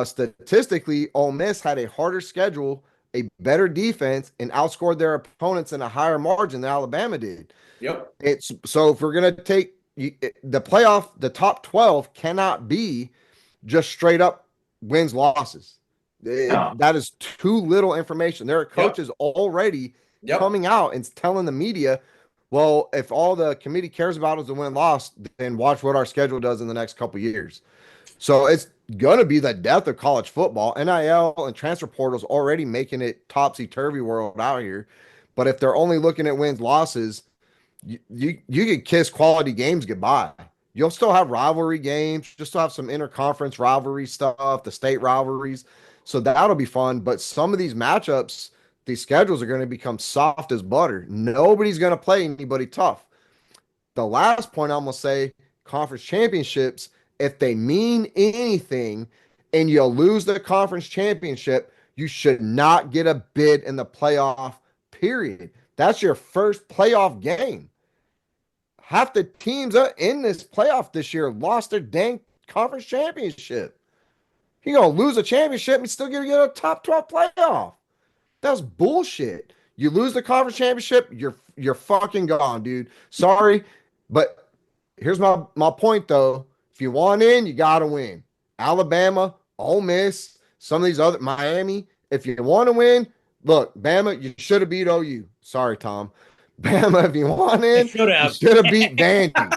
statistically, Ole Miss had a harder schedule, a better defense, and outscored their opponents in a higher margin than Alabama did. Yep. So if we're going to take the playoff, the top 12 cannot be just straight up wins, losses. That is too little information. There are coaches already coming out and telling the media, well, if all the committee cares about is a win-loss, then watch what our schedule does in the next couple years. So it's going to be the death of college football. NIL and transfer portals already making it topsy-turvy world out here. But if they're only looking at wins, losses, you could kiss quality games goodbye. You'll still have rivalry games. You'll still have some interconference rivalry stuff, the state rivalries. So that'll be fun. But some of these matchups, these schedules are going to become soft as butter. Nobody's going to play anybody tough. The last point I'm going to say, conference championships, if they mean anything and you lose the conference championship, you should not get a bid in the playoff, period. That's your first playoff game. Half the teams in this playoff this year lost their dang conference championship. You're going to lose a championship and still get a top 12 playoff. That's bullshit. You lose the conference championship, you're fucking gone, dude. Sorry, but here's my point though. If you want in, you got to win. Alabama, Ole Miss, some of these other Miami. If you want to win, look, Bama, you should have beat OU. Sorry, Tom. Bama, if you want in, you should have beat Vandy.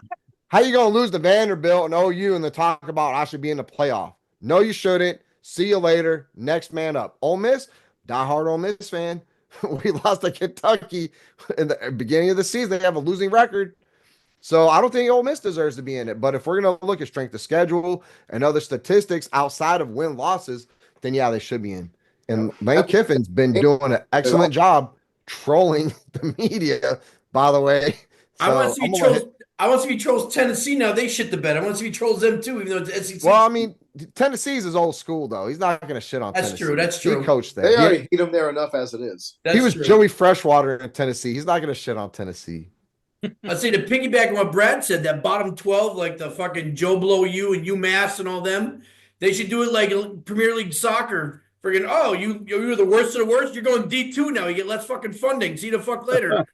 How you gonna lose to Vanderbilt and OU and then talk about I should be in the playoff? No, you shouldn't. See you later. Next man up. Ole Miss, diehard Ole Miss fan. We lost to Kentucky in the beginning of the season. They have a losing record. So I don't think Ole Miss deserves to be in it. But if we're going to look at strength of schedule and other statistics outside of win losses, then yeah, they should be in. And Lane Kiffin's been doing an excellent job trolling the media, by the way. I want to see he trolls Tennessee now. They shit the bed. I want to see he trolls them too, even though it's SEC. Well, I mean, Tennessee's his old school, though. He's not going to shit on Tennessee. That's true. He coached there. They already hate him there enough as it is. He was Joey Freshwater in Tennessee. He's not going to shit on Tennessee. I'd say to piggyback on what Brad said, that bottom 12, like the fucking Joe Blow U and UMass and all them, they should do it like Premier League soccer. Friggin', oh, you're the worst of the worst. You're going D2 now. You get less fucking funding. See the fuck later.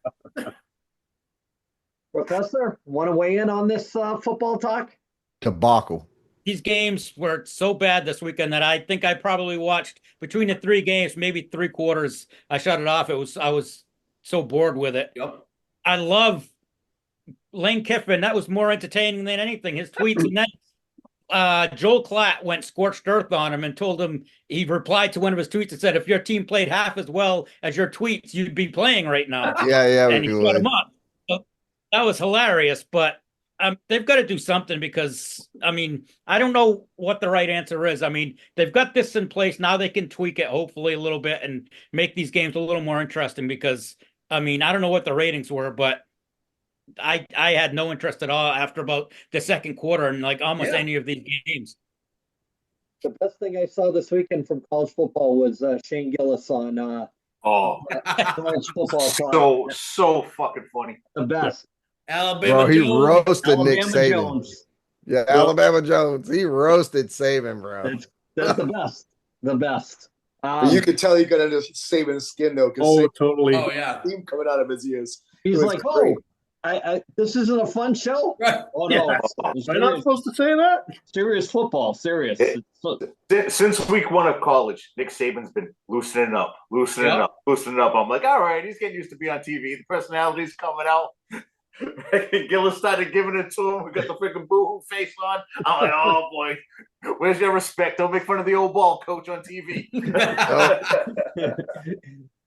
Professor, want to weigh in on this football talk? Debacle. These games were so bad this weekend that I think I probably watched between the 3 games, maybe 3/4. I shut it off. I was so bored with it. Yep. I love Lane Kiffin. That was more entertaining than anything. His tweets, and then Joel Klatt went scorched earth on him and told him, he replied to one of his tweets and said, if your team played half as well as your tweets, you'd be playing right now. Yeah. And he shut him up. So that was hilarious, but they've got to do something because, I mean, I don't know what the right answer is. I mean, they've got this in place. Now they can tweak it hopefully a little bit and make these games a little more interesting because, I mean, I don't know what the ratings were, but I had no interest at all after about the second quarter and like almost any of these games. The best thing I saw this weekend from college football was Shane Gillis on college football. So fucking funny. The best. Alabama Bro, he Jones. roasted Nick Saban. Jones. Yeah, Alabama Jones. He roasted Saban, bro. That's the best. The best. You could tell he got under Saban's skin though, because totally. Oh yeah. steam coming out of his ears. He's like, great. this isn't a fun show. Right. Oh no, Am I not supposed to say that? serious football, serious. Since week 1 of college, Nick Saban's been loosening up. I'm like, all right, he's getting used to be on TV. The personality's coming out. Gillis started giving it to him. We got the freaking boo-hoo face on. I'm like, oh boy, where's your respect? Don't make fun of the old ball coach on TV.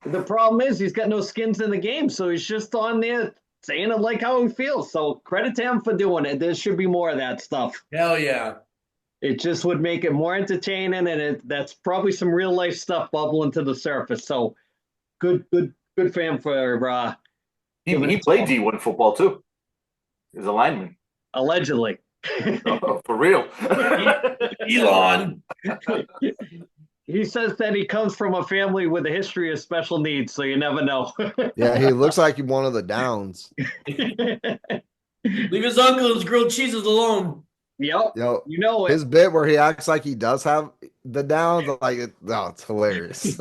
The problem is he's got no skins in the game, so he's just on there saying it like how he feels. So credit to him for doing it. There should be more of that stuff. Hell yeah. It just would make it more entertaining, and that's probably some real life stuff bubbling to the surface. So good for him for he played D1 football too. He's a lineman. allegedly. For real. Elon. He says that he comes from a family with a history of special needs, so you never know. Yeah, he looks like one of the Downs. Leave his uncle and his grilled cheeses alone. Yep. Yo, You know it. his bit where he acts like he does have the Downs, it's hilarious.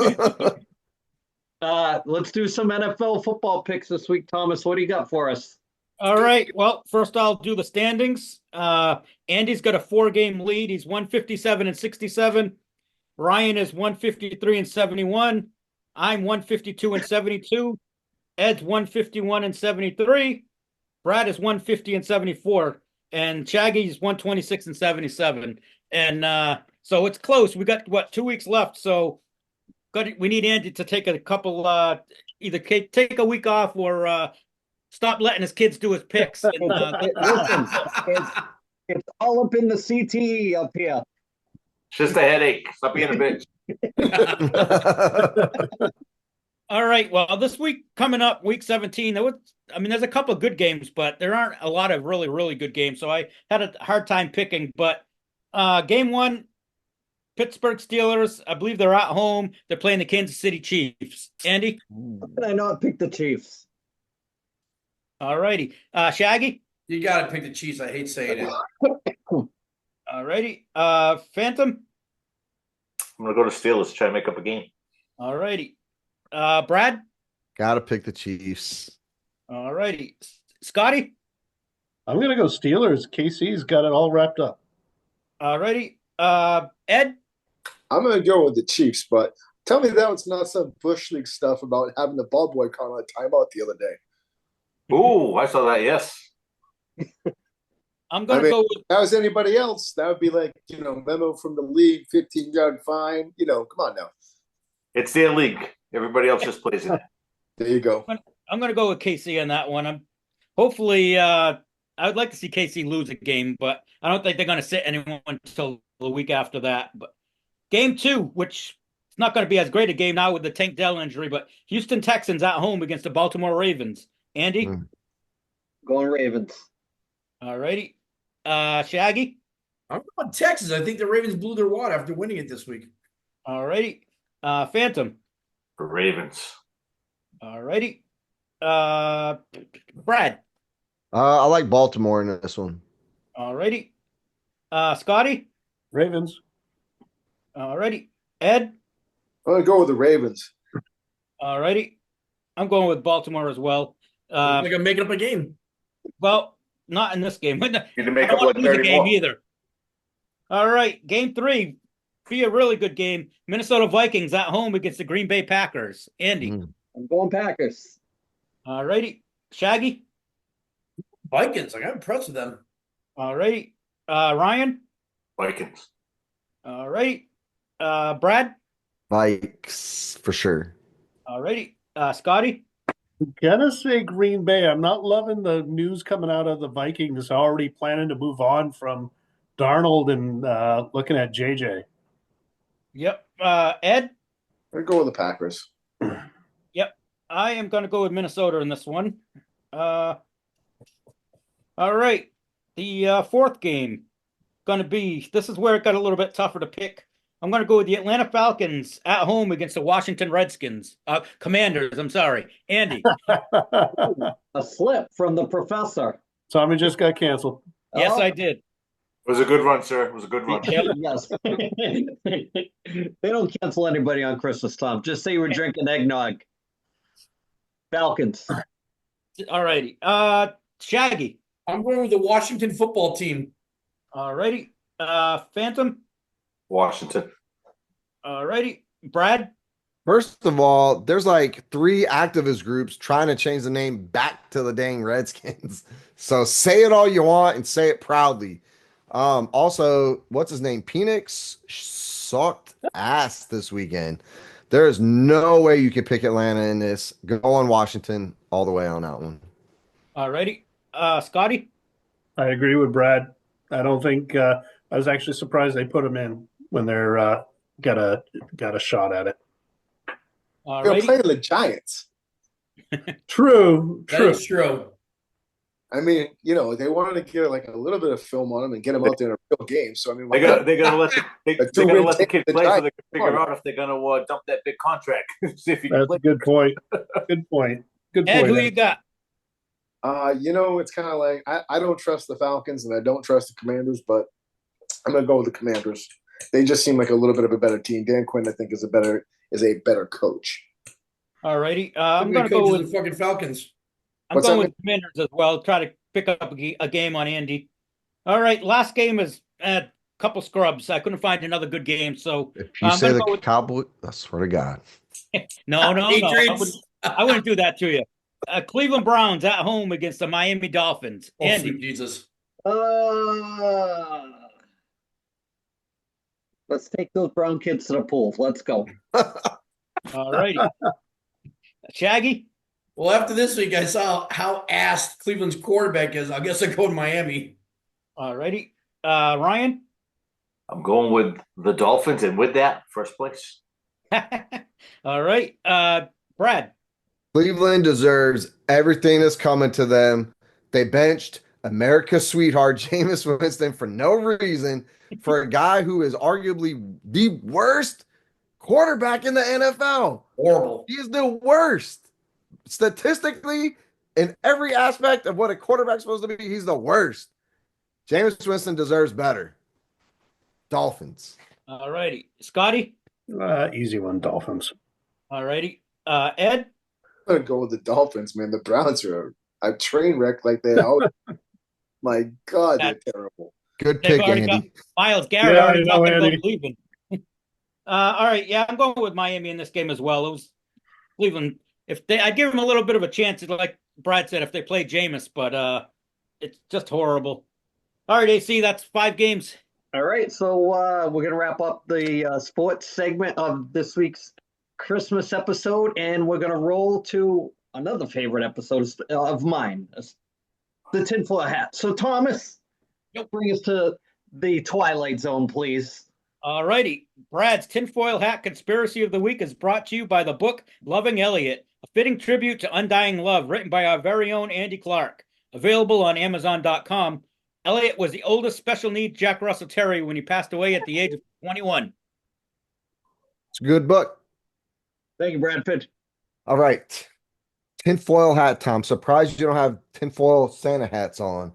Let's do some NFL football picks this week. Thomas, what do you got for us? All right. Well, first I'll do the standings. Andy's got a 4-game lead. He's 157-67. Ryan is 153-71. I'm 152-72. Ed's 151-73. Brad is 150-74. And Shaggy's 126-77. And so it's close. We got 2 weeks left. So we need Andy to take a couple either take a week off or stop letting his kids do his picks. And, Listen, it's all up in the CTE up here. It's just a headache. Stop being a bitch. All right. Well, this week coming up, week 17, there's a couple of good games, but there aren't a lot of really, really good games. So I had a hard time picking. But game 1, Pittsburgh Steelers, I believe they're at home. They're playing the Kansas City Chiefs. Andy? How can I not pick the Chiefs? All righty. Shaggy? You got to pick the Chiefs. I hate saying it. All righty. Phantom? I'm going to go to Steelers, try to make up a game. All righty. Brad? Gotta pick the Chiefs. All righty. Scotty? I'm going to go Steelers. KC's got it all wrapped up. Alrighty. Ed? I'm going to go with the Chiefs, but tell me that was not some Bush League stuff about having the ball boy call on a timeout the other day. Ooh, I saw that. Yes. I'm going to go with. If that was anybody else, that would be like, memo from the league, 15-yard fine. Come on now. It's their league. Everybody else just plays in it. There you go. I'm going to go with KC on that one. Hopefully, I would like to see KC lose a game, but I don't think they're going to sit anyone until the week after that. But game 2, which it's not going to be as great a game now with the Tank Dell injury, but Houston Texans at home against the Baltimore Ravens. Andy? Going Ravens. All righty. Shaggy? I'm going Texas. I think the Ravens blew their wad after winning it this week. All righty. Phantom? Ravens. All righty. Brad? I like Baltimore in this one. All righty. Scotty? Ravens. All righty. Ed? I'm going to go with the Ravens. All righty. I'm going with Baltimore as well. Like I'm making up a game. Well, not in this game. You can I make don't up want like to lose a 30 game more. either. All right. Game 3. Be a really good game. Minnesota Vikings at home against the Green Bay Packers. Andy? I'm going Packers. All righty. Shaggy? Vikings. I got impressed with them. All righty. Ryan? Vikings. All righty. Brad? Vikes for sure. All righty. Scotty? Gonna say Green Bay. I'm not loving the news coming out of the Vikings already planning to move on from Darnold and looking at JJ. Yep. Ed? I'm going to go with the Packers. Yep. I am going to go with Minnesota in this one. All right. The fourth game going to be, this is where it got a little bit tougher to pick. I'm going to go with the Atlanta Falcons at home against the Washington Redskins. Commanders, I'm sorry. Andy? A slip from the professor. Tommy just got canceled. Yes, Oh. I did. It was a good run, sir. It was a good run. Yes. They don't cancel anybody on Christmas, Tom. Just say you were drinking eggnog. Falcons. All righty. Shaggy? I'm going with the Washington football team. All righty. Phantom? Washington. All righty. Brad? First of all, there's like 3 activist groups trying to change the name back to the dang Redskins. So say it all you want and say it proudly. Also, what's his name? Penix sucked ass this weekend. There is no way you can pick Atlanta in this. Go on Washington all the way on that one. All righty. Scotty? I agree with Brad. I don't think I was actually surprised they put him in when they're got a shot at it. All They're righty. playing the Giants. True. That is true. I mean, they wanted to get like a little bit of film on them and get them out there in a real game. So I mean, They're gonna let the kid play so they can figure out if they're gonna dump that big contract. See if he can That's play. a good point. Good point. Good Ed, point. who you got? it's kind of like I don't trust the Falcons and I don't trust the Commanders, but I'm gonna go with the Commanders. They just seem like a little bit of a better team. Dan Quinn, I think, is a better coach. All righty. I'm I'm going going to to go coach with the fucking Falcons. I'm What's going that with Commanders as well. Try to pick up a game on Andy. All right. Last game is a couple scrubs. I couldn't find another good game, so If you I'm say gonna the go with- Cowboy, I swear to God. no. Patriots. I wouldn't do that to you. Cleveland Browns at home against the Miami Dolphins. Oh, Andy. sweet Jesus. Let's take those brown kids to the pool. Let's go. All righty. Shaggy. Well, after this week, I saw how ass Cleveland's quarterback is. I guess I go to Miami. All righty. Ryan. I'm going with the Dolphins, and with that, first place. All right. Brad. Cleveland deserves everything that's coming to them. They benched America's sweetheart, Jameis Winston, for no reason, for a guy who is arguably the worst quarterback in the NFL. Horrible. He is the worst. Statistically, in every aspect of what a quarterback's supposed to be, he's the worst. Jameis Winston deserves better. Dolphins. All righty. Scotty. Easy one, Dolphins. All righty. Ed. I'm gonna go with the Dolphins, man. The Browns are a train wreck like they always. My God, they're terrible. Good They've pick, already got Andy. Miles Garrett Yeah, I already know, talking Andy. about leaving. All right, yeah, I'm going with Miami in this game as well. It was Cleveland. If they, I'd give them a little bit of a chance, like Brad said, if they play Jameis, but it's just horrible. All right, AC, that's 5 games. All right, so we're gonna wrap up the sports segment of this week's Christmas episode, and we're gonna roll to another favorite episode of mine, the tinfoil hat. So, Thomas, bring us to the Twilight Zone, please. All righty. Brad's tinfoil hat conspiracy of the week is brought to you by the book Loving Elliot, a fitting tribute to undying love, written by our very own Andy Clark. Available on Amazon.com. Elliot was the oldest special needs Jack Russell Terrier when he passed away at the age of 21. It's a good book. Thank you, Brad Pitt. All right. Tinfoil hat, Tom. Surprised you don't have tinfoil Santa hats on.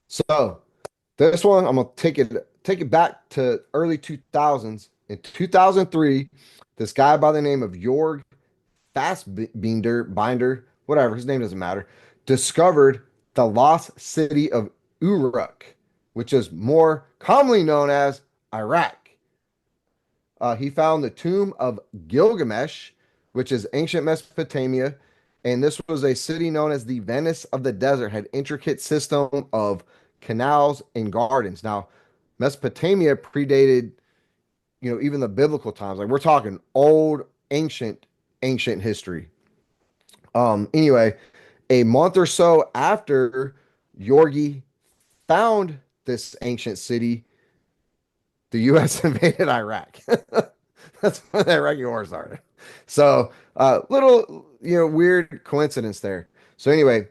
So this one, I'm gonna take it back to early 2000s. In 2003, this guy by the name of Jorg Binder, whatever, his name doesn't matter, discovered the lost city of Uruk, which is more commonly known as Iraq. He found the tomb of Gilgamesh, which is ancient Mesopotamia, and this was a city known as the Venice of the desert, had intricate system of canals and gardens. Now, Mesopotamia predated, even the biblical times. Like we're talking old, ancient history. Anyway, a month or so after Yorgi found this ancient city, the U.S. invaded Iraq. That's when the Iraqi war started. So, little, weird coincidence there. So anyway,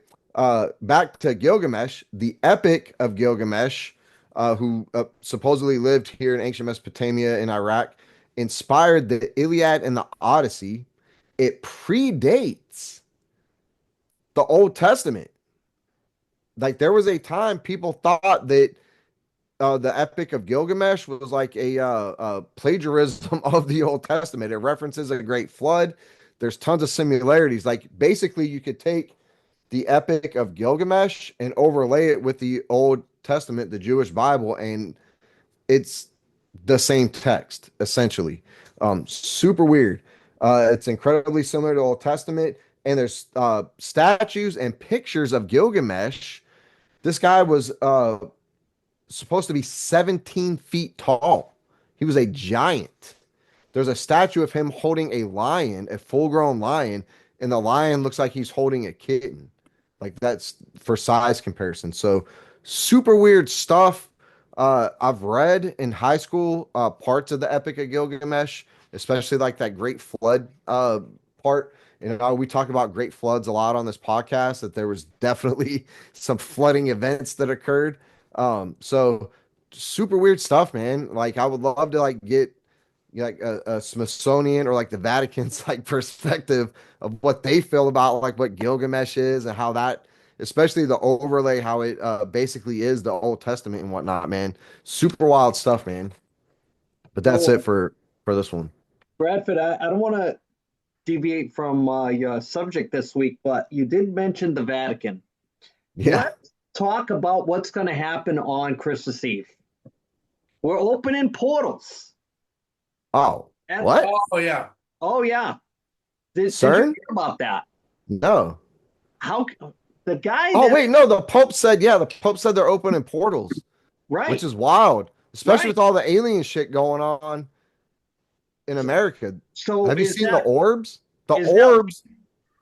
back to Gilgamesh, the Epic of Gilgamesh, who supposedly lived here in ancient Mesopotamia in Iraq, inspired the Iliad and the Odyssey. It predates the Old Testament. Like there was a time people thought that the Epic of Gilgamesh was like a plagiarism of the Old Testament. It references a great flood. There's tons of similarities. Like basically, you could take the Epic of Gilgamesh and overlay it with the Old Testament, the Jewish Bible, and it's the same text essentially. Super weird. It's incredibly similar to Old Testament, and there's statues and pictures of Gilgamesh. This guy was supposed to be 17 feet tall. He was a giant. There's a statue of him holding a lion, a full-grown lion, and the lion looks like he's holding a kitten. Like that's for size comparison. So super weird stuff. I've read in high school parts of the Epic of Gilgamesh, especially like that Great Flood part. We talk about great floods a lot on this podcast, that there was definitely some flooding events that occurred. So super weird stuff, man. Like I would love to like get like a Smithsonian or like the Vatican's like perspective of what they feel about like what Gilgamesh is and how that, especially the overlay, how it basically is the Old Testament and whatnot, man. Super wild stuff, man. But that's it for this one. Bradford, I don't want to deviate from your subject this week, but you did mention the Vatican. Yeah. Let's talk about what's going to happen on Christmas Eve. We're opening portals. Oh, what? Oh yeah. Oh, yeah. Did you CERN? hear about that? No. How the guy? Oh, that- wait, no. The Pope said they're opening portals, right? which is wild, especially Right. with all the alien shit going on in America. So Have you is seen that- the orbs? The is that- orbs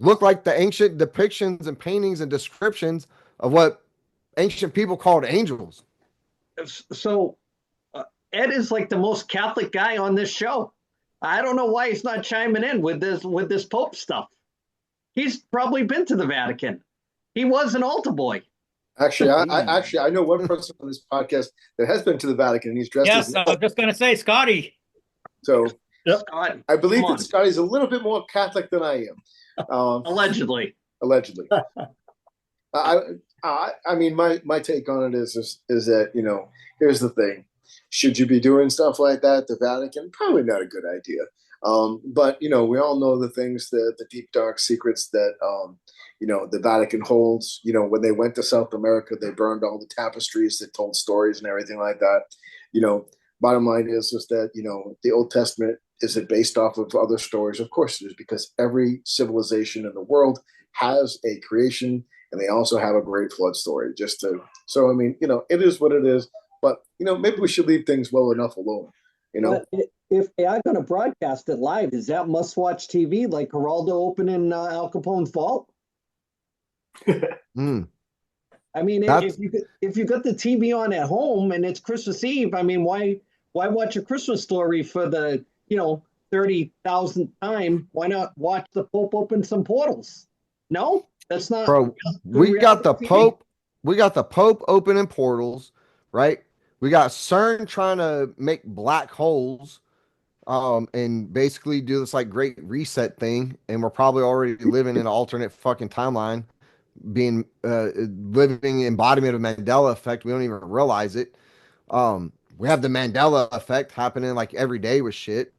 look like the ancient depictions and paintings and descriptions of what ancient people called angels. So Ed is like the most Catholic guy on this show. I don't know why he's not chiming in with this Pope stuff. He's probably been to the Vatican. He was an altar boy. Actually, I know one person on this podcast that has been to the Vatican, and he's dressed Yes, as I was just going to say, Scotty. so. Scott, I believe come on. that Scotty's a little bit more Catholic than I am. Allegedly. Allegedly. I mean, my take on it is that, here's the thing. Should you be doing stuff like that at the Vatican? Probably not a good idea. But, we all know the things, the deep, dark secrets that, the Vatican holds. When they went to South America, they burned all the tapestries that told stories and everything like that. Bottom line is that, the Old Testament, is it based off of other stories? Of course it is, because every civilization in the world has a creation, and they also have a great flood story. So I mean, it is what it is. But maybe we should leave things well enough alone. But if they are going to broadcast it live, is that must-watch TV like Geraldo opening Al Capone's vault? Mm. I mean, if you got the TV on at home and it's Christmas Eve, I mean, why watch A Christmas Story for the 30,000th time? Why not watch the Pope open some portals? No, that's not. Bro, we got the TV. Pope. We got the Pope opening portals, right? We got CERN trying to make black holes, and basically do this like great reset thing. And we're probably already living in an alternate fucking timeline, being living embodiment of Mandela effect. We don't even realize it. We have the Mandela effect happening like every day with shit.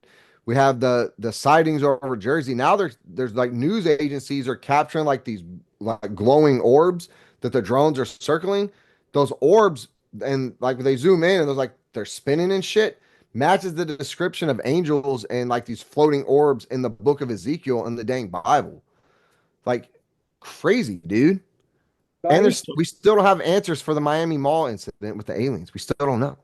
We have the sightings over Jersey. Now there's like news agencies are capturing like these like glowing orbs that the drones are circling. Those orbs, and like they zoom in and they're spinning and shit, matches the description of angels and like these floating orbs in the book of Ezekiel in the dang Bible. Like crazy, dude. And we still don't have answers for the Miami Mall incident with the aliens. We still don't know.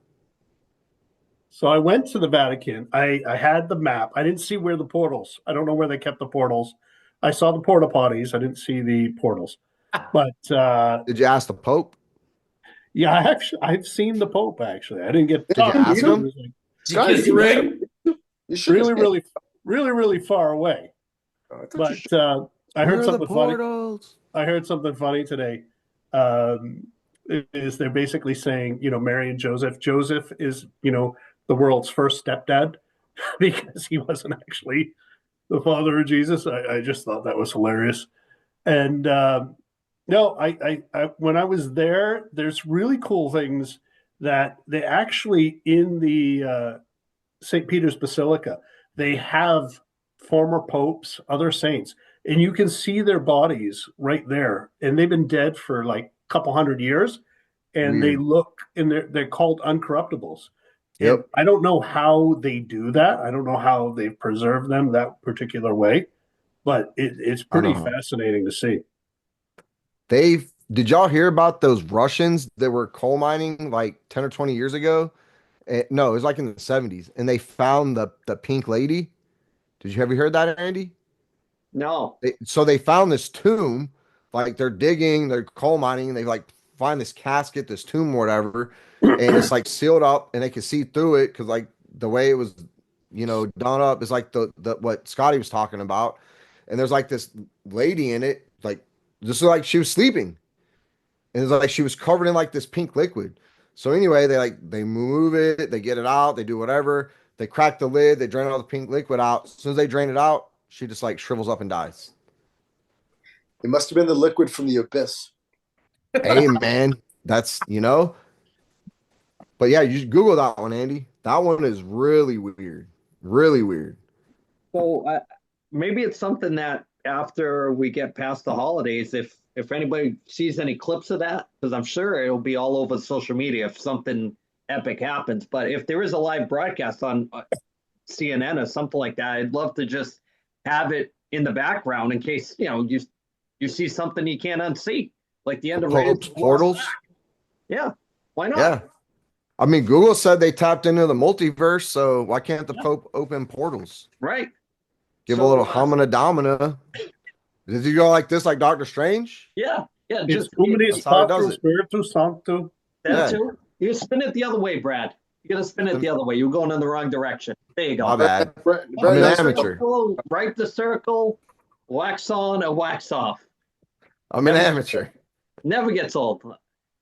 So I went to the Vatican. I had the map. I didn't see where the portals. I don't know where they kept the portals. I saw the porta potties. I didn't see the portals. But did you ask the Pope? Yeah, I've seen the Pope actually. I didn't get Did you ask him? Did you kiss the ring? Really, really far away. But I heard something funny. I heard something funny today. Is they're basically saying, Mary and Joseph. Joseph is, the world's first stepdad because he wasn't actually the father of Jesus. I just thought that was hilarious. And no, I when I was there, there's really cool things that they actually in the St. Peter's Basilica, they have former popes, other saints, and you can see their bodies right there. And they've been dead for like a couple hundred years, and they look, and they're called uncorruptibles. Yep. And I don't know how they do that. I don't know how they preserve them that particular way, but it's pretty fascinating to see. Did y'all hear about those Russians that were coal mining like 10 or 20 years ago? No, it was like in the 70s, and they found the pink lady. Did you ever heard that, Andy? No. So they found this tomb, like they're digging, they're coal mining, and they like find this casket, this tomb, or whatever, and it's like sealed up, and they can see through it because like the way it was, done up is like the what Scotty was talking about, and there's like this lady in it, like just like she was sleeping, and it's like she was covered in like this pink liquid. So anyway, they move it, they get it out, they do whatever, they crack the lid, they drain all the pink liquid out. As soon as they drain it out, she just like shrivels up and dies. It must have been the liquid from the abyss. Hey man, that's But yeah, you should Google that one, Andy. That one is really weird, really weird. So maybe it's something that after we get past the holidays, if anybody sees any clips of that, because I'm sure it'll be all over social media if something epic happens. But if there is a live broadcast on CNN or something like that, I'd love to just have it in the background in case you see something you can't unsee, like the end of Pope's portals. Yeah, why not? Yeah, I mean, Google said they tapped into the multiverse, so why can't the Pope open portals? Right. Give a little homina domina. Did you go like this, like Doctor Strange? Yeah. Just Spiritu Sancto. That too. You spin it the other way, Brad. You gotta spin it the other way. You're going in the wrong direction. There you go. My bad. I'm an amateur. Right the circle, wax on and wax off. I'm an amateur. Never gets old.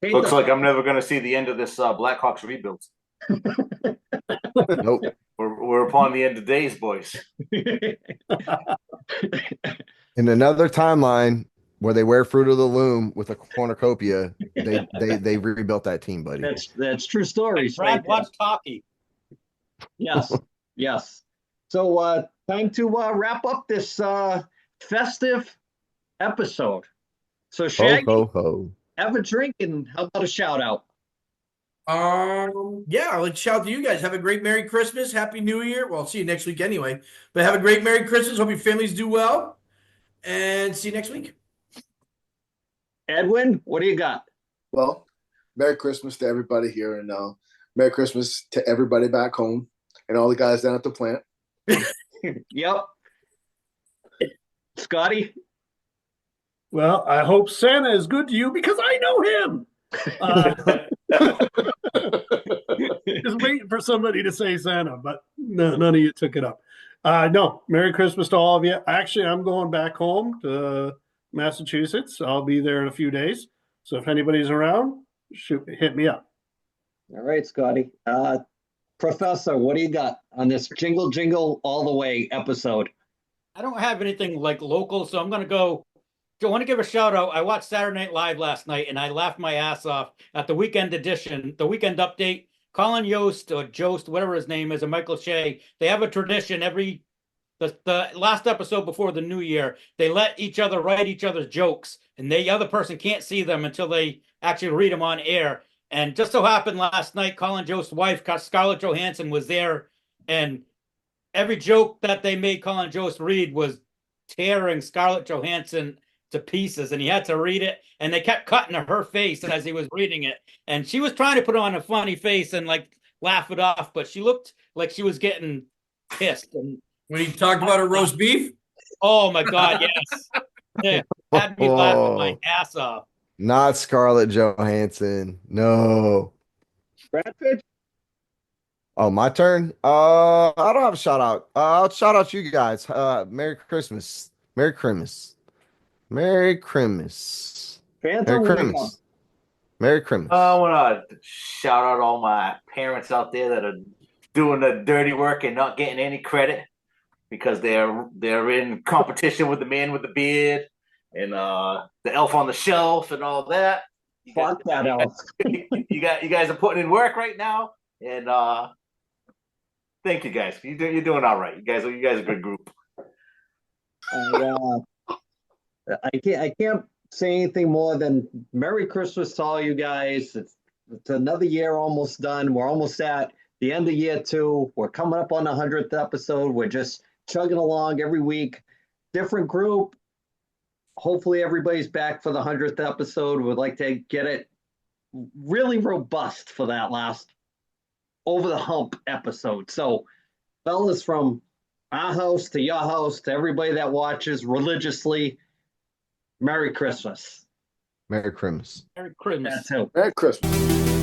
Looks like I'm never going to see the end of this Blackhawks rebuild. Nope. We're upon the end of days, boys. In another timeline where they wear Fruit of the Loom with a cornucopia, they rebuilt that team, buddy. That's true stories. Brad wants hockey. Yes. So time to wrap up this festive episode. So Ho, Shaggy, ho, ho. have a drink and how about a shout out? Yeah, I'd like to shout out to you guys. Have a great Merry Christmas, Happy New Year. Well, I'll see you next week anyway. But have a great Merry Christmas. Hope your families do well. And see you next week. Edwin, what do you got? Well, Merry Christmas to everybody here, and Merry Christmas to everybody back home and all the guys down at the plant. Yep. Scotty? Well, I hope Santa is good to you because I know him. Just waiting for somebody to say Santa, but no, none of you took it up. No, Merry Christmas to all of you. Actually, I'm going back home to Massachusetts. I'll be there in a few days. So if anybody's around, hit me up. All right, Scotty. Professor, what do you got on this Jingle Jingle All the Way episode? I don't have anything like local, so I'm going to go. I want to give a shout out. I watched Saturday Night Live last night and I laughed my ass off at the weekend edition, the weekend update. Colin Yost or Jost, whatever his name is, and Michael Shea, they have a tradition the last episode before the new year, they let each other write each other's jokes, and the other person can't see them until they actually read them on air. And just so happened last night, Colin Jost's wife, Scarlett Johansson, was there, and every joke that they made Colin Jost read was tearing Scarlett Johansson to pieces, and he had to read it, and they kept cutting to her face as he was reading it, and she was trying to put on a funny face and like laugh it off, but she looked like she was getting pissed. And When he talked about her roast beef? oh my God, yes. Yeah, had me laughing my ass off. Not Scarlett Johansson. No. Bradford? Oh, my turn. I don't have a shout out. I'll shout out you guys. Merry Christmas. Merry Christmas. Merry Christmas. Phantom? Merry Christmas. Merry Christmas. I want to shout out all my parents out there that are doing the dirty work and not getting any credit because they're in competition with the man with the beard and the elf on the shelf and all that. Fuck that elf. You guys are putting in work right now, and thank you guys. You're doing all right. You guys are a good group. I can't say anything more than Merry Christmas to all you guys. It's another year almost done. We're almost at the end of year 2. We're coming up on the 100th episode. We're just chugging along every week. Different group. Hopefully everybody's back for the 100th episode. We'd like to get it really robust for that last over the hump episode. So, fellas, from our house to your house to everybody that watches religiously, Merry Christmas. Merry Christmas. Merry Christmas. That's it. Merry Christmas.